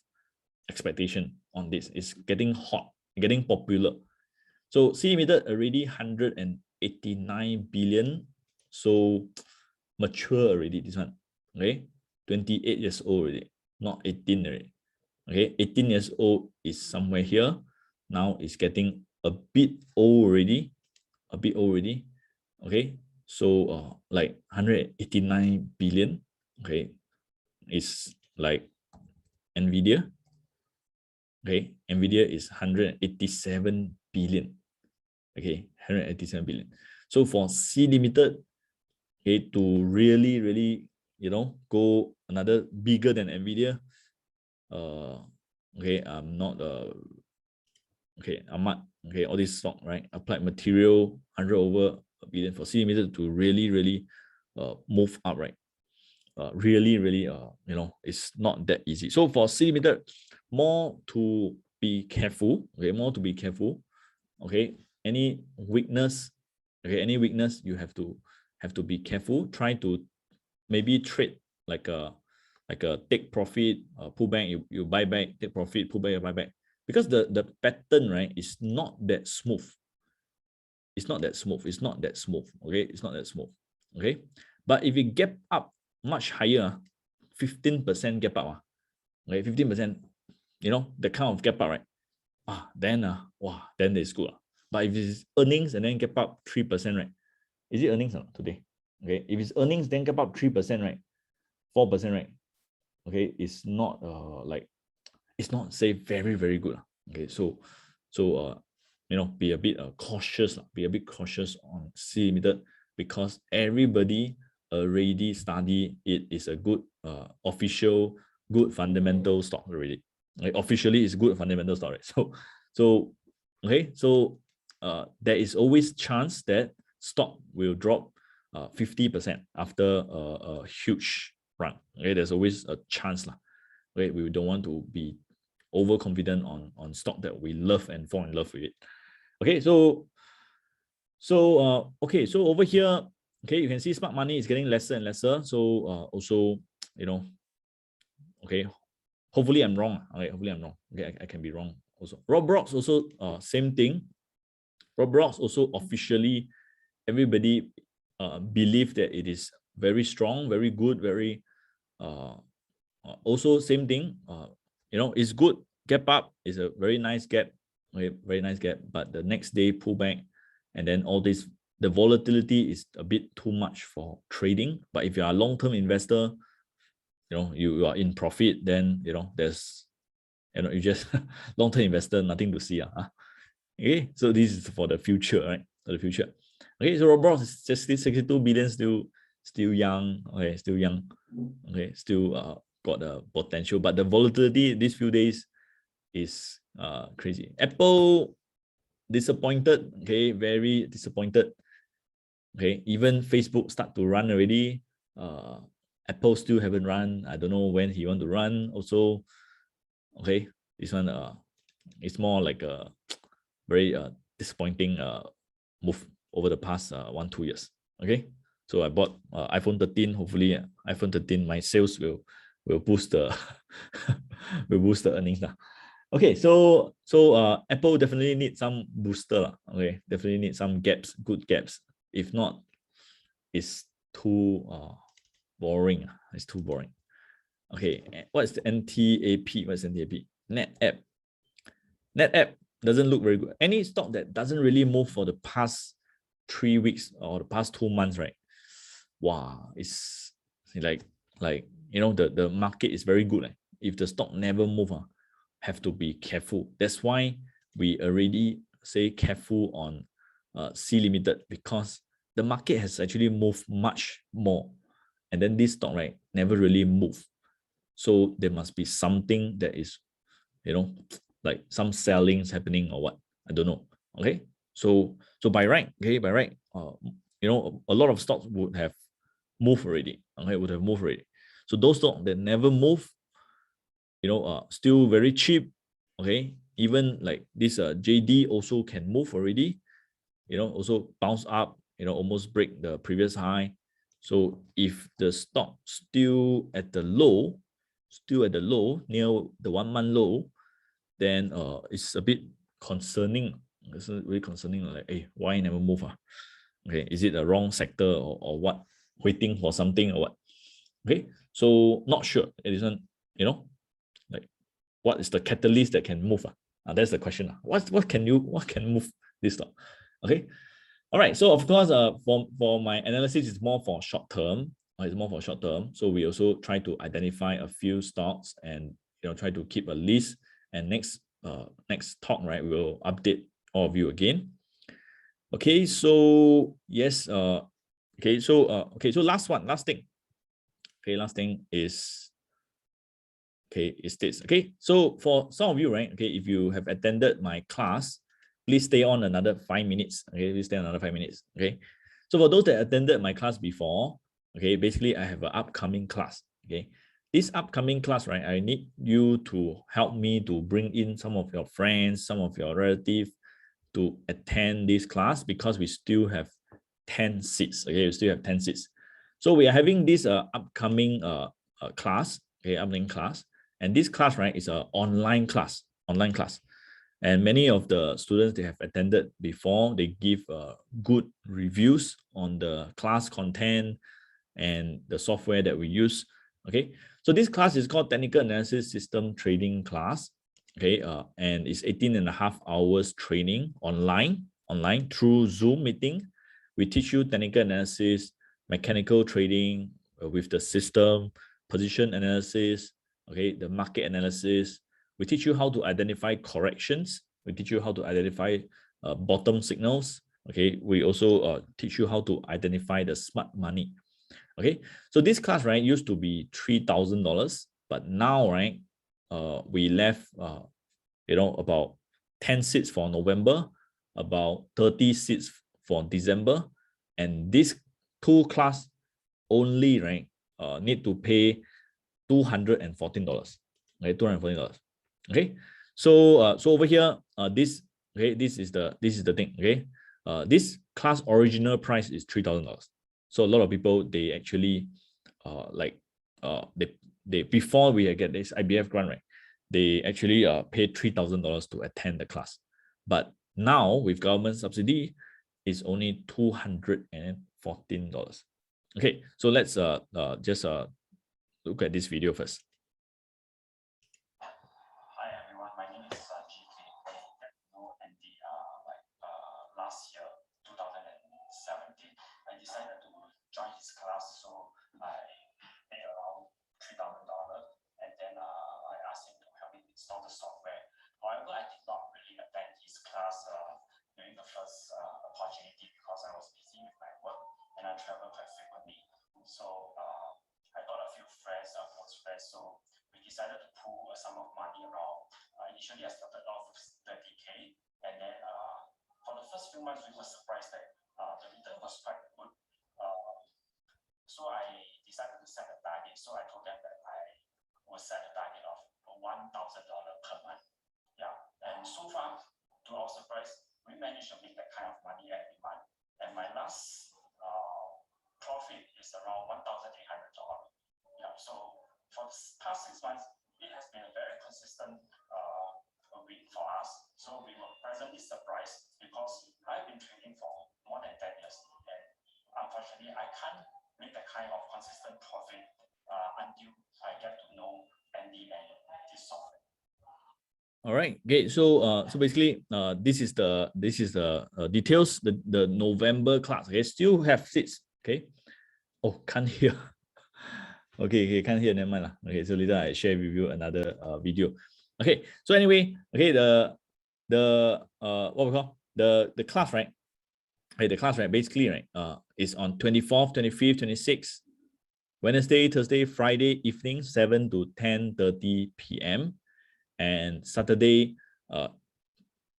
Speaker 1: expectation on this. It's getting hot, getting popular. So C Limited already 189 billion. So mature already, this one. Okay, 28 years old already, not 18 already. Okay, 18 years old is somewhere here. Now it's getting a bit old already. Okay, so like 189 billion. Okay, it's like Nvidia. Okay, Nvidia is 187 billion. Okay, 187 billion. So for C Limited, okay, to really go another bigger than Nvidia, okay, I'm not okay, Ahmad, okay, all this stock, right? Applied Material 100 over a billion for C Limited to really move up, right? Really it's not that easy. So for C Limited, more to be careful. Okay, more to be careful. Okay, any weakness, you have to be careful. Try to maybe trade like a take profit, pull back, you buy back, take profit, pull back, you buy back, because the pattern, right, is not that smooth. It's not that smooth. Okay, it's not that smooth. Okay, but if you gap up much higher, 15% gap up, okay, 15%, the kind of gap up, right? Then then it's good. But if it's earnings and then gap up 3%, right? Is it earnings or not today? Okay, if it's earnings then gap up 3%, right? 4%, right? Okay, it's not like, it's not say very good. Okay, so be a bit cautious, on C Limited, because everybody already study it is a good official good fundamental stock already. Like, officially it's good fundamental stock, right? So okay, so there is always chance that stock will drop 50% after a huge run. Okay, there's always a chance lah. Okay, we don't want to be overconfident on stock that we love and fall in love with it. Okay, so okay, so over here, okay, you can see smart money is getting lesser and lesser. So also, okay, hopefully I'm wrong. Okay, hopefully I'm wrong. Okay, I can be wrong also. Roblox also same thing. Roblox also officially, everybody believe that it is very strong, very good, very also same thing. It's good. Gap up is a very nice gap. Okay, very nice gap. But the next day pullback, and then all this, the volatility is a bit too much for trading. But if you are a long-term investor, you are in profit, then there's you just long-term investor, nothing to see. Okay, so this is for the future, right? For the future. Okay, so Roblox is just 62 billion, still young. Okay, still young. Okay, still got the potential, but the volatility these few days is crazy. Apple, disappointed. Okay, very disappointed. Okay, even Facebook start to run already. Apple still haven't run. I don't know when he want to run. Also, okay, this one it's more like a very disappointing move over the past 1-2 years. Okay, so I bought iPhone 13. Hopefully, iPhone 13 my sales will boost the will boost the earnings now. Okay, so Apple definitely needs some booster. Okay, definitely need some gaps, good gaps. If not, it's too boring. It's too boring. Okay, what's the NTAP? What's NTAP? Net app. Net app doesn't look very good. Any stock that doesn't really move for the past 3 weeks or the past 2 months, right? Wow, it's like the market is very good. If the stock never move, have to be careful. That's why we already say careful on C Limited, because the market has actually moved much more, and then this stock right never really move. So there must be something that is, like some sellings happening or what, I don't know. Okay, so by right, a lot of stocks would have moved already. Okay, would have moved already. So those stocks that never move, still very cheap. Okay, even like this JD also can move already, also bounce up, almost break the previous high. So if the stock still at the low near the 1 month low, then it's a bit concerning. It's really concerning, like, hey, why never move? Okay, is it the wrong sector or what, waiting for something or what? Okay, so not sure. It isn't, like, what is the catalyst that can move? That's the question. What can move this stock? Okay. All right. So of course, for my analysis, it's more for short term. It's more for short term. So we also try to identify a few stocks and try to keep a list. And next talk, right, we'll update all of you again. Okay. So yes. Okay. So So last thing. Okay. Last thing is, okay, is this. Okay, so for some of you, right, okay, if you have attended my class, please stay on another 5 minutes. Okay, please stay on another 5 minutes. Okay, so for those that attended my class before, okay, basically I have an upcoming class. Okay, this upcoming class, right, I need you to help me to bring in some of your friends, some of your relatives to attend this class, because we still have 10 seats. Okay, we still have 10 seats. So we are having this upcoming class. Okay, upcoming class. And this class, right, is an online class. And many of the students, they have attended before, they give good reviews on the class content and the software that we use. Okay, so this class is called Technical Analysis System Trading class. Okay, and it's 18.5 hours training online through Zoom meeting. We teach you technical analysis, mechanical trading with the system, position analysis, okay, the market analysis. We teach you how to identify corrections. We teach you how to identify bottom signals. Okay, we also teach you how to identify the smart money. Okay, so this class, right, used to be $3,000, but now, right, we left about 10 seats for November, about 30 seats for December, and this 2 class only, right, need to pay $214. Okay, $214. Okay, so so over here, this is the thing. Okay, this class original price is $3,000. So a lot of people, they actually they before we get this IBF grant, right, they actually pay $3,000 to attend the class. But now with government subsidy, it's only $214. Okay, so let's just look at this video first.
Speaker 2: Hi everyone, my name is GK. And last year, 2017, I decided to join his class, so I paid around $3,000, and then I asked him to help me install the software. However, I did not really attend his class during the first opportunity, because I was busy with my work and I travel quite frequently. So I got a few friends, close friends, so we decided to pool a sum of money around. Initially, I started off with 30K, and then for the first few months, we were surprised that the return was quite good. will set a target of $1,000 per month. Yeah, and so far, to our surprise, we managed to make that kind of money every month. And my last profit is around $1,800. Yeah, so for the past 6 months, it has been a very consistent week for us. So we were pleasantly surprised because I've been trading for more than 10 years. And unfortunately, I can't make that kind of consistent profit until I get to know Andy and this software.
Speaker 1: All right. Okay. So basically, this is the details. The November class. Okay. Still have seats. Okay. Oh, can't hear. Okay. Can't hear. Never mind lah. Okay. So later I share with you another video. Okay. So anyway, okay. What we call the class, right? Okay. The class, right? Basically, right. Is on 24th, 25th, 26th, Wednesday, Thursday, Friday evening, 7 to 10:30 p.m. and Saturday,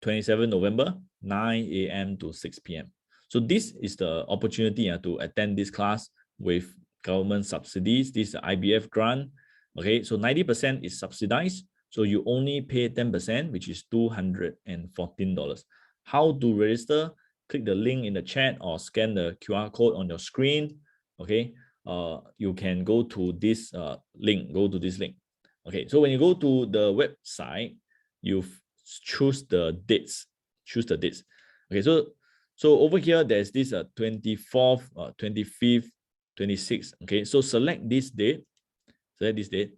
Speaker 1: 27 November, 9 a.m. to 6 p.m. So this is the opportunity to attend this class with government subsidies. This is the IBF grant. Okay, so 90% is subsidized. So you only pay 10%, which is $214. How to register? Click the link in the chat or scan the QR code on your screen. Okay, you can go to this link. Go to this link. Okay, so when you go to the website, you choose the dates. Choose the dates. Okay, so over here there's this 24th, 25th, 26th. Okay, so select this date. Select this date,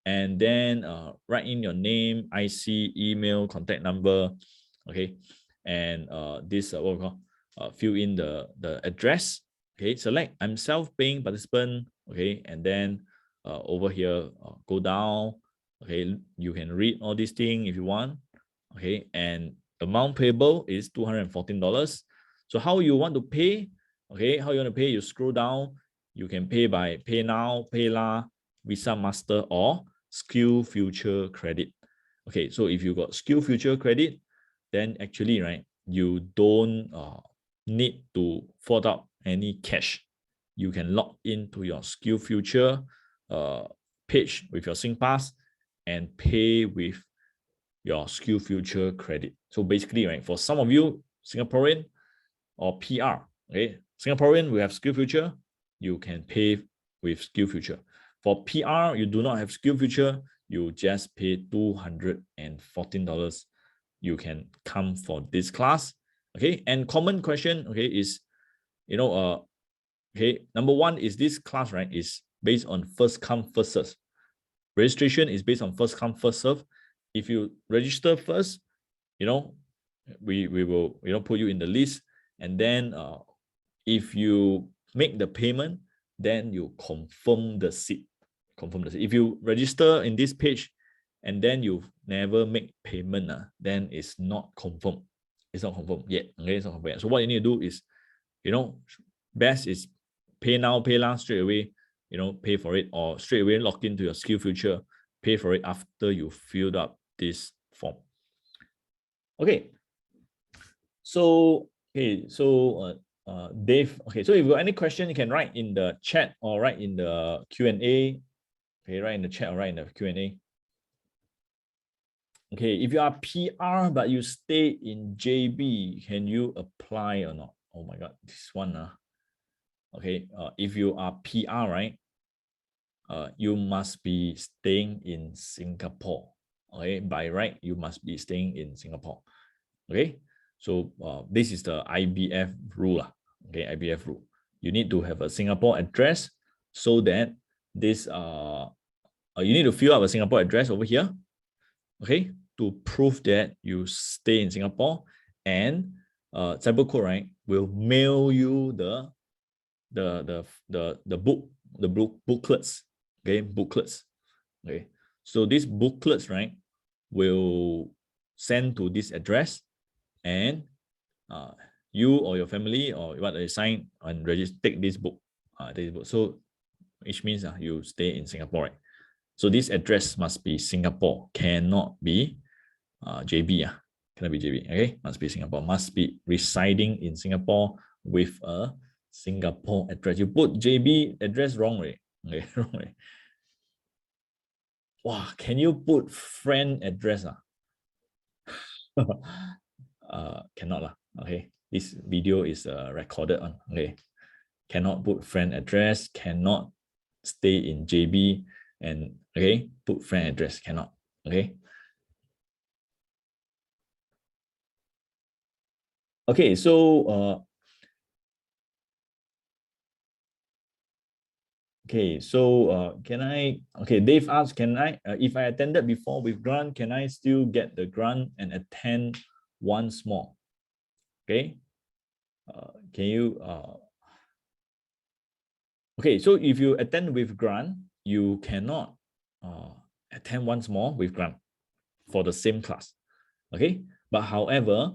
Speaker 1: and then write in your name, IC, email, contact number. Okay, and this what we call fill in the address. Okay, select I'm self-paying participant. Okay, and then over here, go down. Okay, you can read all these things if you want. Okay, and amount payable is $214. So how you want to pay? Okay, how you want to pay? You scroll down. You can pay by PayNow, PayLah, Visa, Master, or Skillfuture credit. Okay, so if you got Skillfuture credit, then actually, right, you don't need to fork out any cash. You can log into your Skillfuture page with your SingPass and pay with your Skillfuture credit. So basically, right, for some of you, Singaporean or PR, okay, Singaporean, we have Skillfuture, you can pay with Skillfuture. For PR, you do not have Skillfuture, you just pay $214. You can come for this class. Okay, and common question, okay, is, okay, number one is this class, right, is based on first come, first serve. Registration is based on first come, first serve. If you register first, we will, put you in the list. And then if you make the payment, then you confirm the seat. If you register in this page and then you never make payment, then it's not confirmed. It's not confirmed yet. Okay, it's not confirmed yet. So what you need to do is, best is pay now, PayLah straight away, pay for it, or straight away log into your Skillfuture, pay for it after you filled up this form. Okay. So, Dave, okay, so if you got any question, you can write in the chat or write in the Q&A. Okay, write in the chat or write in the Q&A. Okay, if you are PR but you stay in JB, can you apply or not? Oh my God, this one. Okay, if you are PR, right, you must be staying in Singapore. Okay, by right, you must be staying in Singapore. Okay, so this is the IBF rule. Okay, IBF rule. You need to have a Singapore address so that this you need to fill up a Singapore address over here. Okay, to prove that you stay in Singapore, and Cybercode, right, will mail you the booklets. Okay, booklets. Okay, so these booklets, right, will send to this address, and you or your family or what they sign and register, take this book. So which means you stay in Singapore, right? So this address must be Singapore, cannot be JB. Cannot be JB. Okay, must be Singapore. Must be residing in Singapore with a Singapore address. You put JB address wrong, right? Okay, wrong, right? Wow, can you put friend address? Cannot lah. Okay, this video is recorded on. Okay, cannot put friend address, cannot stay in JB, and okay, put friend address, cannot. Okay. Okay, so can I, okay, Dave asked, can I, if I attended before with grant, can I still get the grant and attend once more? Okay, can you, okay, so if you attend with grant, you cannot attend once more with grant for the same class. Okay, but however,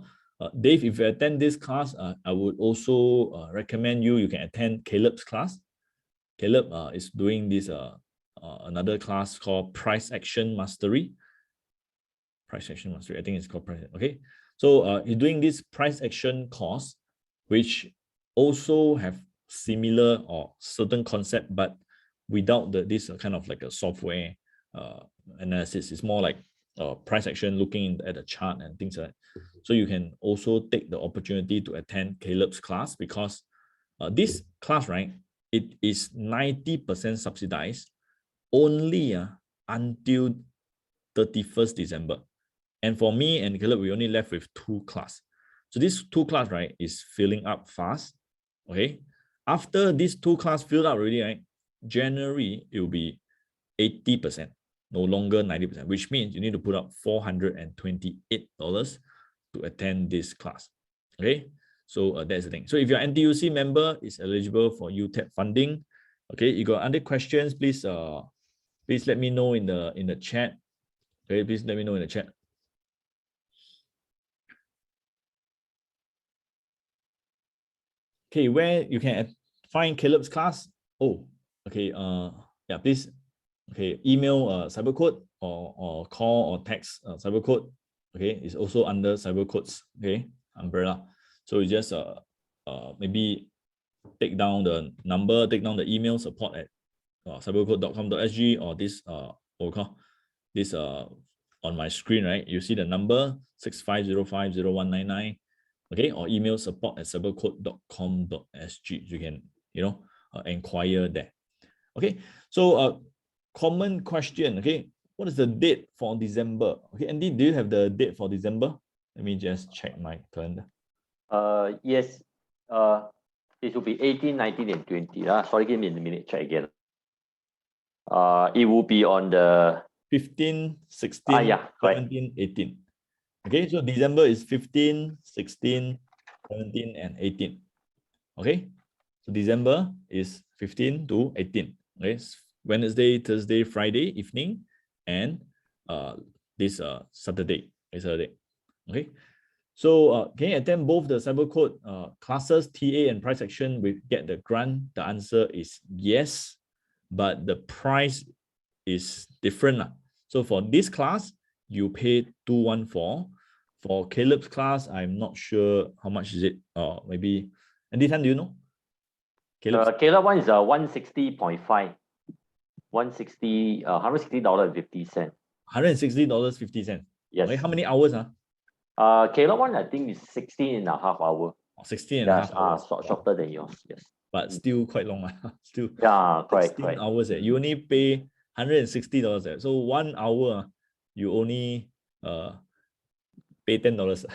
Speaker 1: Dave, if you attend this class, I would also recommend you can attend Caleb's class. Caleb is doing this another class called Price Action Mastery. Price Action Mastery, I think it's called Price. Okay, so he's doing this price action course, which also have similar or certain concept, but without this kind of like a software analysis. It's more like price action, looking at the chart and things like that. So you can also take the opportunity to attend Caleb's class, because this class, right, it is 90% subsidized only until 31st December. And for me and Caleb, we only left with 2 class. So this 2 class, right, is filling up fast. Okay. After this 2 class filled up already, right, January, it will be 80%, no longer 90%, which means you need to put up $428 to attend this class. Okay. So that's the thing. So if you're an NTUC member, is eligible for UTEP funding. Okay, you got other questions, please please let me know in the chat. Okay, please let me know in the chat. Okay, where you can find Caleb's class? Oh, okay. Yeah, please. Okay, email cybercode or call or text cybercode. Okay, it's also under cybercode's umbrella. So you just maybe take down the number, take down the email, support at cybercode.com.sg, or this this on my screen, right? You see the number 65050199. Okay, or email support@cybercode.com.sg. You can inquire there. Okay, so common question. Okay, what is the date for December? Okay, Andy, do you have the date for December? Let me just check my calendar.
Speaker 3: Yes. It will be 18, 19, and 20. Sorry, give me a minute. Check again. It will be on the
Speaker 1: 15, 16,
Speaker 3: yeah,
Speaker 1: 17, 18. Okay, so December is 15, 16, 17, and 18. Okay, so December is 15 to 18. Okay, Wednesday, Thursday, Friday evening, and this Saturday. Okay, so can you attend both the cybercode classes, TA and price action? We get the grant. The answer is yes, but the price is different. So for this class, you pay 214. For Caleb's class, I'm not sure how much is it. Maybe, and this time, do you know?
Speaker 3: Caleb one is 160.5. $160.50.
Speaker 1: $160.50.
Speaker 3: Yes.
Speaker 1: Okay, how many hours?
Speaker 3: Caleb one, I think, is 16.5 hours.
Speaker 1: 16.5 hours.
Speaker 3: Shorter than yours. Yes.
Speaker 1: But still quite long. Still.
Speaker 3: Yeah, correct.
Speaker 1: 16 hours. You only pay $160. So 1 hour, you only pay $10.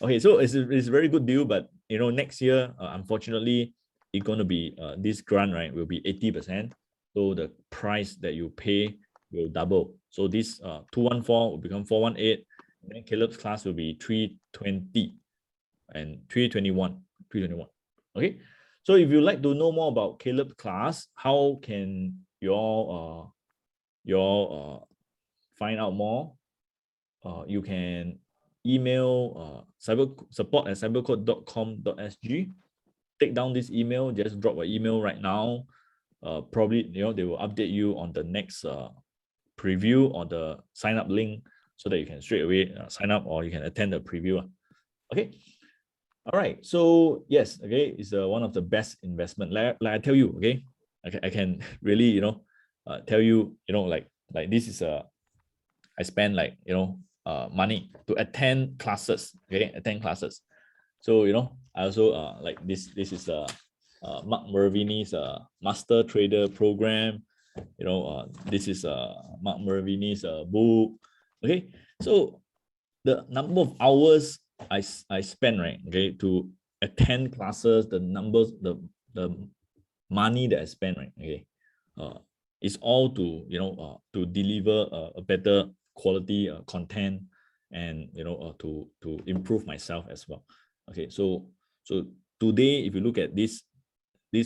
Speaker 1: Okay, so it's a very good deal, but next year, unfortunately, it's going to be this grant, right, will be 80%. So the price that you pay will double. So this 214 will become 418, and then Caleb's class will be 320 and 321. Okay, so if you'd like to know more about Caleb's class, how can you all find out more? You can email support@cybercode.com.sg. Take down this email, just drop an email right now. Probably they will update you on the next preview or the sign up link, so that you can straight away sign up, or you can attend the preview. Okay, all right, so yes, okay, it's one of the best investment, like I tell you. Okay, I can really tell you, like this is I spend like, money to attend classes, okay, attend classes. So, I also like this is Mark Mervini's master trader program. This is Mark Mervini's book. Okay, so the number of hours I spend, right, okay, to attend classes, the numbers, the money that I spend, right, okay, it's all to to deliver a better quality content, and to improve myself as well. Okay, so today, if you look at this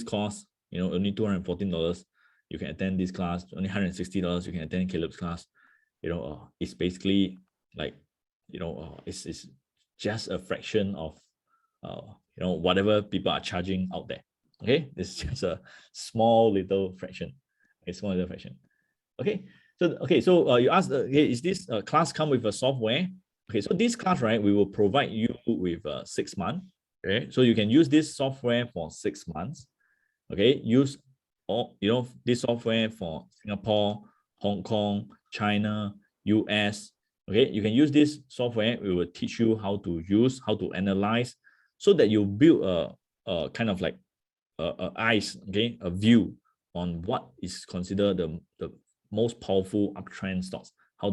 Speaker 1: course, only $214, you can attend this class. Only $160, you can attend Caleb's class. It's basically like, it's just a fraction of whatever people are charging out there. Okay, it's just a small little fraction. A small little fraction. Okay, so you asked, okay, is this class come with a software? Okay, so this class, right, we will provide you with 6 months. Okay, so you can use this software for 6 months. Okay, use all this software for Singapore, Hong Kong, China, US. Okay, you can use this software. We will teach you how to use, how to analyze, so that you build a kind of like eyes, okay, a view on what is considered the most powerful uptrend stocks. How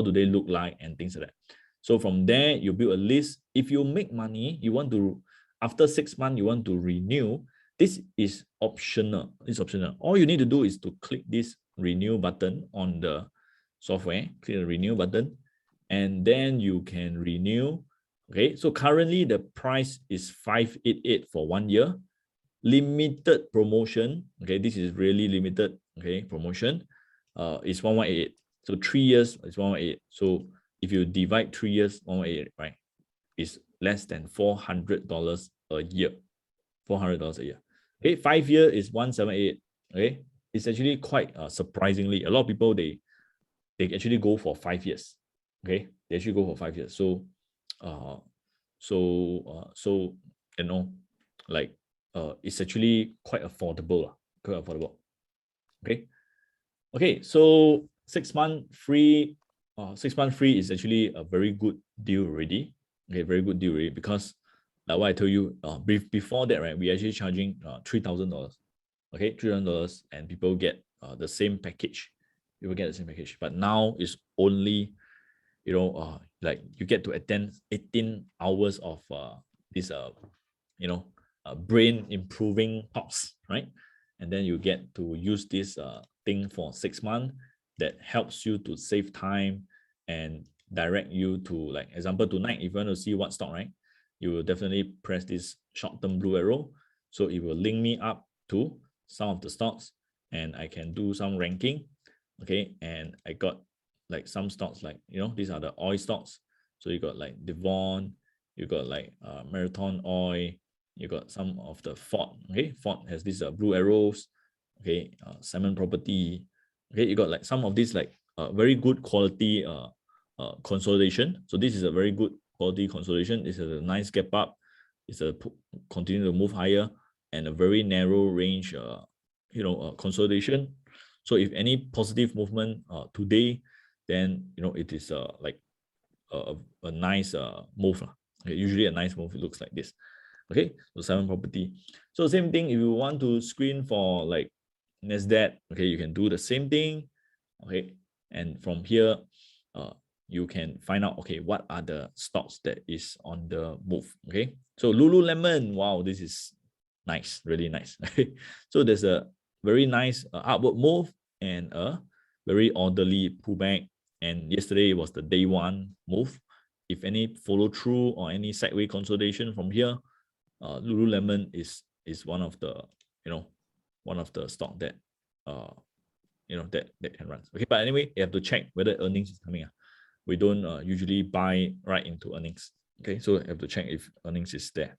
Speaker 1: do they look like, and things like that. So from there, you build a list. If you make money, you want to, after 6 months, you want to renew. This is optional. It's optional. All you need to do is to click this renew button on the software. Click the renew button, and then you can renew. Okay, so currently the price is $588 for 1 year. Limited promotion. Okay, this is really limited. Okay, promotion is 1188. So 3 years is 1188. So if you divide 3 years, 1188, right, is less than $400 a year. $400 a year. Okay, 5 year is 178. Okay, it's actually quite surprisingly, a lot of people they actually go for 5 years. Okay, they actually go for 5 years. So like it's actually quite affordable. Quite affordable. Okay, so 6 month free. 6 month free is actually a very good deal already. Okay, very good deal already, because like what I told you, before that, right, we actually charging $3,000. Okay, $300, and people get the same package. People get the same package, but now it's only, like you get to attend 18 hours of this brain improving talks, right? And then you get to use this thing for 6 months that helps you to save time and direct you to, like, example, tonight, if you want to see what stock, right, you will definitely press this short-term blue arrow. So it will link me up to some of the stocks, and I can do some ranking. Okay, and I got like some stocks, like, these are the oil stocks. So you got like Devon, you got like Marathon Oil, you got some of the Ford. Okay, Ford has these blue arrows. Okay, Simon Property. Okay, you got like some of these like very good quality consolidation. So this is a very good quality consolidation. This is a nice gap up. It's a continue to move higher, and a very narrow range consolidation. So if any positive movement today, then it is like a nice move. Okay, usually a nice move, it looks like this. Okay, so Simon Property. So same thing, if you want to screen for like NASDAQ, okay, you can do the same thing. Okay, and from here you can find out, okay, what are the stocks that is on the move. Okay, so Lululemon, wow, this is nice, really nice. So there's a very nice upward move and a very orderly pullback, and yesterday was the day one move. If any follow through or any sideways consolidation from here, Lululemon is one of the stock that that can run. Okay, but anyway, you have to check whether earnings is coming. We don't usually buy right into earnings. Okay, so you have to check if earnings is there.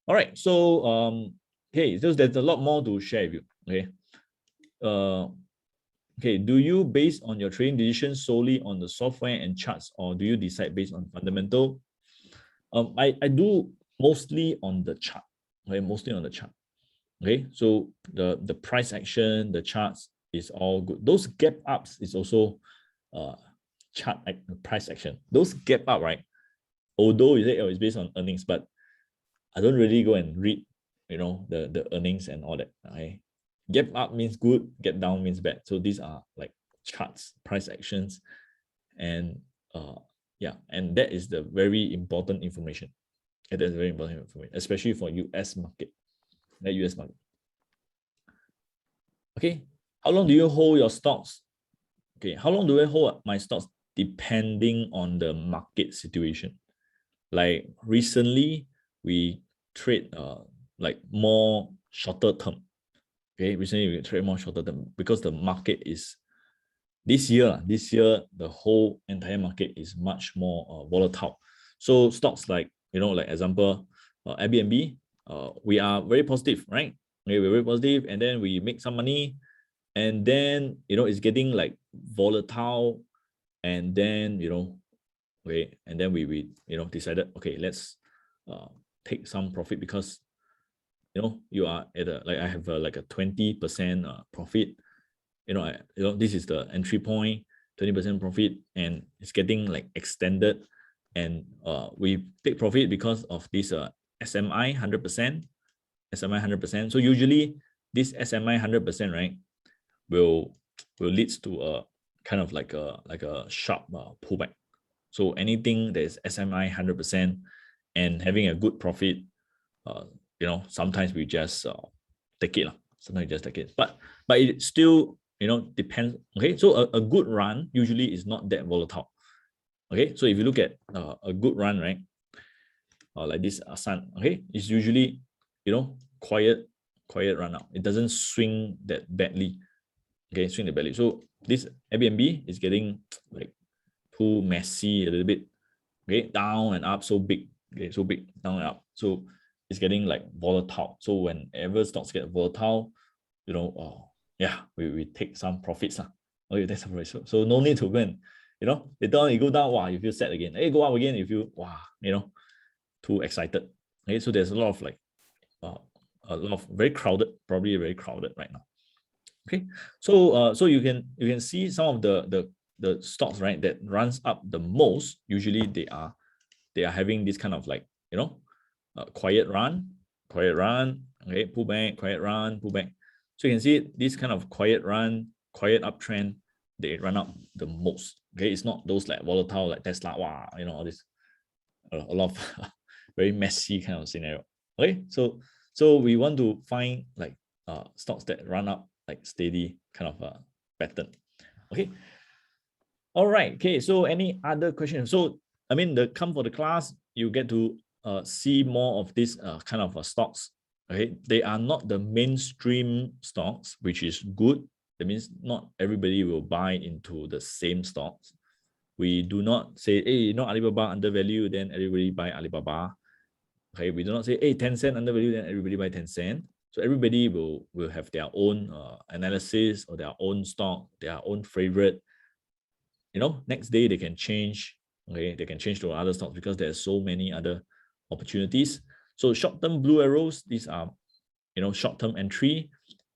Speaker 1: All right, so okay, so there's a lot more to share with you. Okay, okay, do you base on your trading decisions solely on the software and charts, or do you decide based on fundamental? I do mostly on the chart. Okay, mostly on the chart. Okay, so the price action, the charts is all good. Those gap ups is also chart price action. Those gap up, right? Although you say it's based on earnings, but I don't really go and read, the earnings and all that. Okay, gap up means good, gap down means bad. So these are like charts, price actions, and and that is the very important information. That is very important information, especially for US market. The US market. Okay, how long do you hold your stocks? Okay, how long do I hold my stocks? Depending on the market situation. Like recently, we trade like more shorter term. Okay, recently we trade more shorter term because the market is this year the whole entire market is much more volatile. So stocks like like example Airbnb, we are very positive, right? Okay, we're very positive, and then we make some money, and then it's getting like volatile, and then okay, and then we decided, okay, let's take some profit because you are at I have like a 20% profit. This is the entry point, 20% profit, and it's getting like extended, and we take profit because of this SMI 100%. So usually this SMI 100%, right, will leads to a kind of like a sharp pullback. So anything that is SMI 100% and having a good profit, sometimes we just take it. Sometimes we just take it. But it still, depends. Okay, so a good run usually is not that volatile. Okay, so if you look at a good run, right, like this Sun, okay, it's usually, quiet run out. It doesn't swing that badly. Okay, swing that badly. So this Airbnb is getting like too messy a little bit. Okay, down and up, so big. Okay, so big, down and up. So it's getting like volatile. So whenever stocks get volatile, we take some profits. Okay, that's a so no need to go and, later on you go down, wow, you feel sad again. Hey, go up again, you feel, wow, too excited. Okay, so there's a lot of like, a lot of very crowded, probably very crowded right now. Okay, so so you can see some of the stocks, right, that runs up the most. Usually they are having this kind of like quiet run, okay, pull back, quiet run, pull back. So you can see this kind of quiet run, quiet uptrend, they run up the most. Okay, it's not those like volatile like Tesla, wow, all this a lot of very messy kind of scenario. Okay, so we want to find like stocks that run up like steady kind of pattern. Okay, all right. Okay, so any other questions? So I mean, come for the class, you get to see more of this kind of stocks. Okay, they are not the mainstream stocks, which is good. That means not everybody will buy into the same stocks. We do not say, hey, Alibaba undervalued, then everybody buy Alibaba. Okay, we do not say, hey, Tencent undervalued, then everybody buy Tencent. So everybody will have their own analysis or their own stock, their own favorite. Next day they can change. Okay, they can change to other stocks because there's so many other opportunities. So short-term blue arrows, these are short-term entry.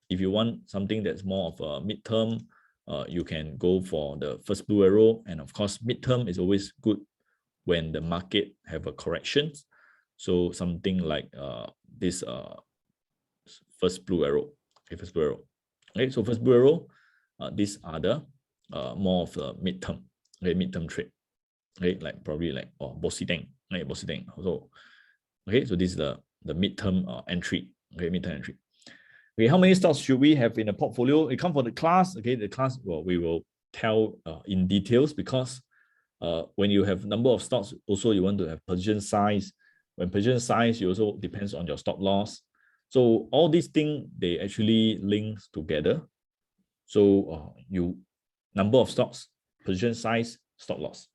Speaker 1: If you want something that's more of a mid-term, you can go for the first blue arrow. And of course, mid-term is always good when the market have a correction. So something like this first blue arrow. Okay, first blue arrow. Okay, so first blue arrow, these are the more of a mid-term, okay, mid-term trade. Okay, like probably like Bossy Deng, right? Bossy Deng. So okay, so this is the mid-term entry. Okay, mid-term entry. Okay, how many stocks should we have in a portfolio? You come for the class. Okay, the class, well, we will tell in details because when you have number of stocks, also you want to have position size. When position size, you also depends on your stop loss. So all these things, they actually link together. So you number of stocks, position size, stop loss.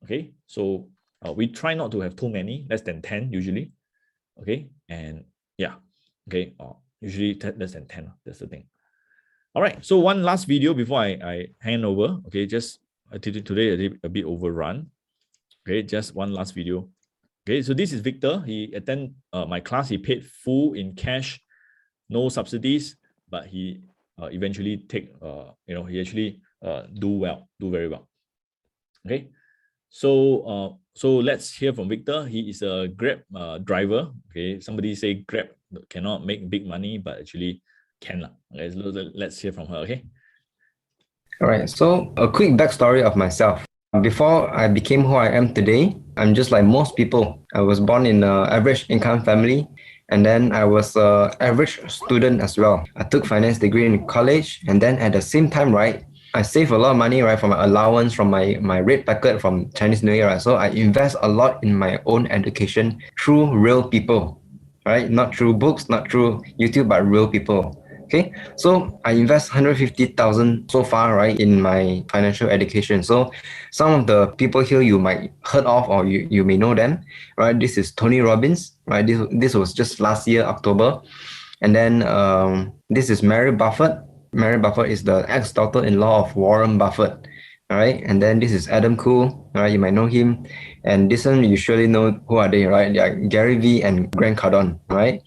Speaker 1: Okay, so we try not to have too many, less than 10 usually. Okay, and yeah, okay, usually less than 10. That's the thing. All right, so one last video before I hand over. Okay, just today I did a bit overrun. Okay, just one last video. Okay, so this is Victor. He attended my class. He paid full in cash no subsidies, but he eventually take he actually do very well. Okay, so let's hear from Victor. He is a Grab driver. Okay, somebody say Grab cannot make big money, but actually can. Okay, so let's hear from her. Okay.
Speaker 4: All right, so a quick backstory of myself. Before I became who I am today, I'm just like most people. I was born in an average income family, and then I was an average student as well. I took finance degree in college, and then at the same time, right, I save a lot of money, right, from my allowance, from my red packet from Chinese New Year, right? So I invest a lot in my own education through real people, right? Not through books, not through YouTube, but real people. Okay, so I invest 150,000 so far, right, in my financial education. So some of the people here you might heard of, or you may know them, right? This is Tony Robbins, right? This was just last year, October. And then this is Mary Buffett. Mary Buffett is the ex-daughter-in-law of Warren Buffett. All right. And then this is Adam Khoo. All right. You might know him. And this one, you surely know who are they, right? They are Gary Vee and Grant Cardone, right?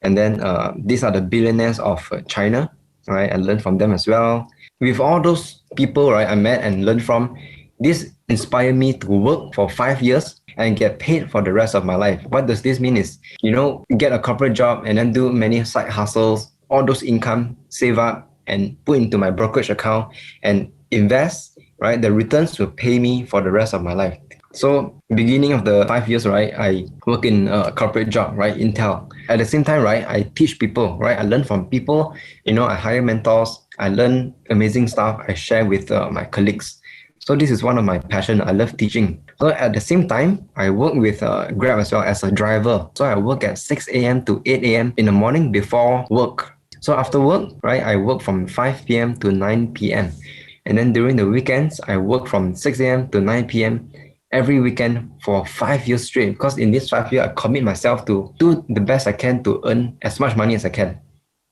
Speaker 4: And then these are the billionaires of China, right? I learned from them as well. With all those people, right, I met and learned from, this inspired me to work for 5 years and get paid for the rest of my life. What does this mean is, get a corporate job and then do many side hustles, all those income, save up and put into my brokerage account and invest, right? The returns will pay me for the rest of my life. So beginning of the 5 years, right, I work in a corporate job, right, Intel. At the same time, right, I teach people, right, I learn from people, I hire mentors, I learn amazing stuff, I share with my colleagues. So this is one of my passion. I love teaching. So at the same time, I work with Grab as well as a driver. So I work at 6 a.m. to 8 a.m. in the morning before work. So after work, right, I work from 5 p.m. to 9 p.m. And then during the weekends, I work from 6 a.m. to 9 p.m. every weekend for 5 years straight. Because in this 5 years, I commit myself to do the best I can to earn as much money as I can.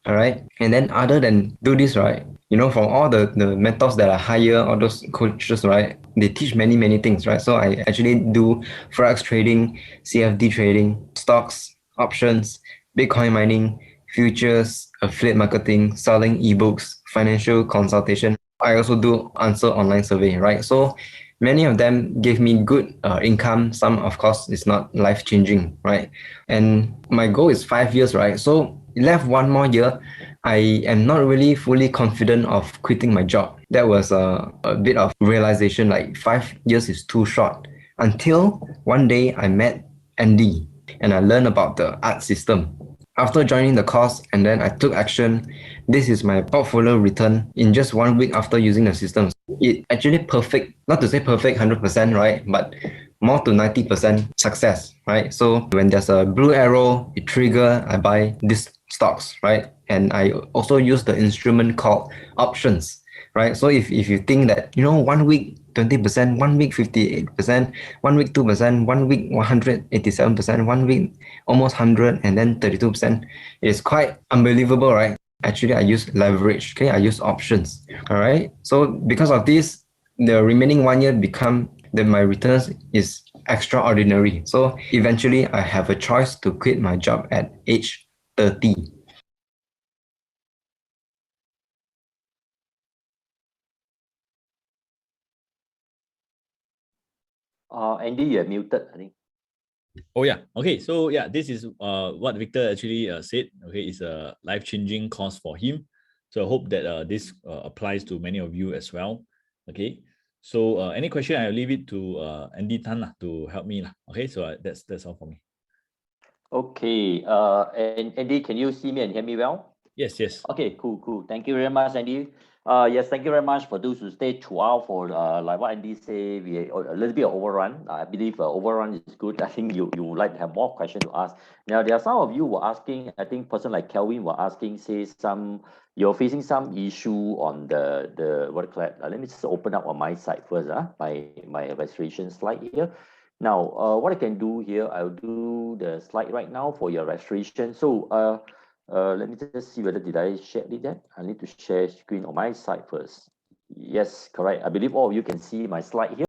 Speaker 4: All right. And then other than do this, right, from all the mentors that I hire, all those coaches, right, they teach many, many things, right? So I actually do Forex trading, CFD trading, stocks, options, Bitcoin mining, futures, affiliate marketing, selling ebooks, financial consultation. I also do answer online survey, right? So many of them gave me good income. Some, of course, is not life-changing, right? And my goal is 5 years, right? So left 1 more year, I am not really fully confident of quitting my job. That was a bit of realization, like 5 years is too short. Until one day I met Andy and I learned about the art system. After joining the course and then I took action, this is my portfolio return in just 1 week after using the system. It actually perfect, not to say perfect 100%, right? But more to 90% success, right? So when there's a blue arrow, it trigger, I buy these stocks, right? And I also use the instrument called options, right? So if you think that, 1 week 20%, 1 week 58%, 1 week 2%, 1 week 187%, 1 week almost 100, and then 32%, it's quite unbelievable, right? Actually, I use leverage, okay? I use options, all right? So because of this, the remaining 1 year my returns is extraordinary. So eventually I have a choice to quit my job at age 30.
Speaker 3: Andy, you're muted, I think.
Speaker 1: Oh yeah. Okay. So yeah, this is what Victor actually said. Okay, it's a life-changing course for him. So I hope that this applies to many of you as well. Okay. So any question, I'll leave it to Andy Tan to help me. Okay. So that's all for me.
Speaker 3: Okay. And Andy, can you see me and hear me well?
Speaker 1: Yes. Yes.
Speaker 3: Okay, cool. Thank you very much, Andy. Yes, thank you very much for those who stay throughout. For like what Andy said, we a little bit of overrun. I believe overrun is good. I think you would like to have more questions to ask. Now there are some of you were asking. I think person like Kelvin were asking, say you're facing some issue on the what do you call it? Let me just open up on my side first. My registration slide here. Now, what I can do here, I'll do the slide right now for your registration. So let me just see whether did I share it yet. I need to share screen on my side first. Yes, correct. I believe all of you can see my slide here.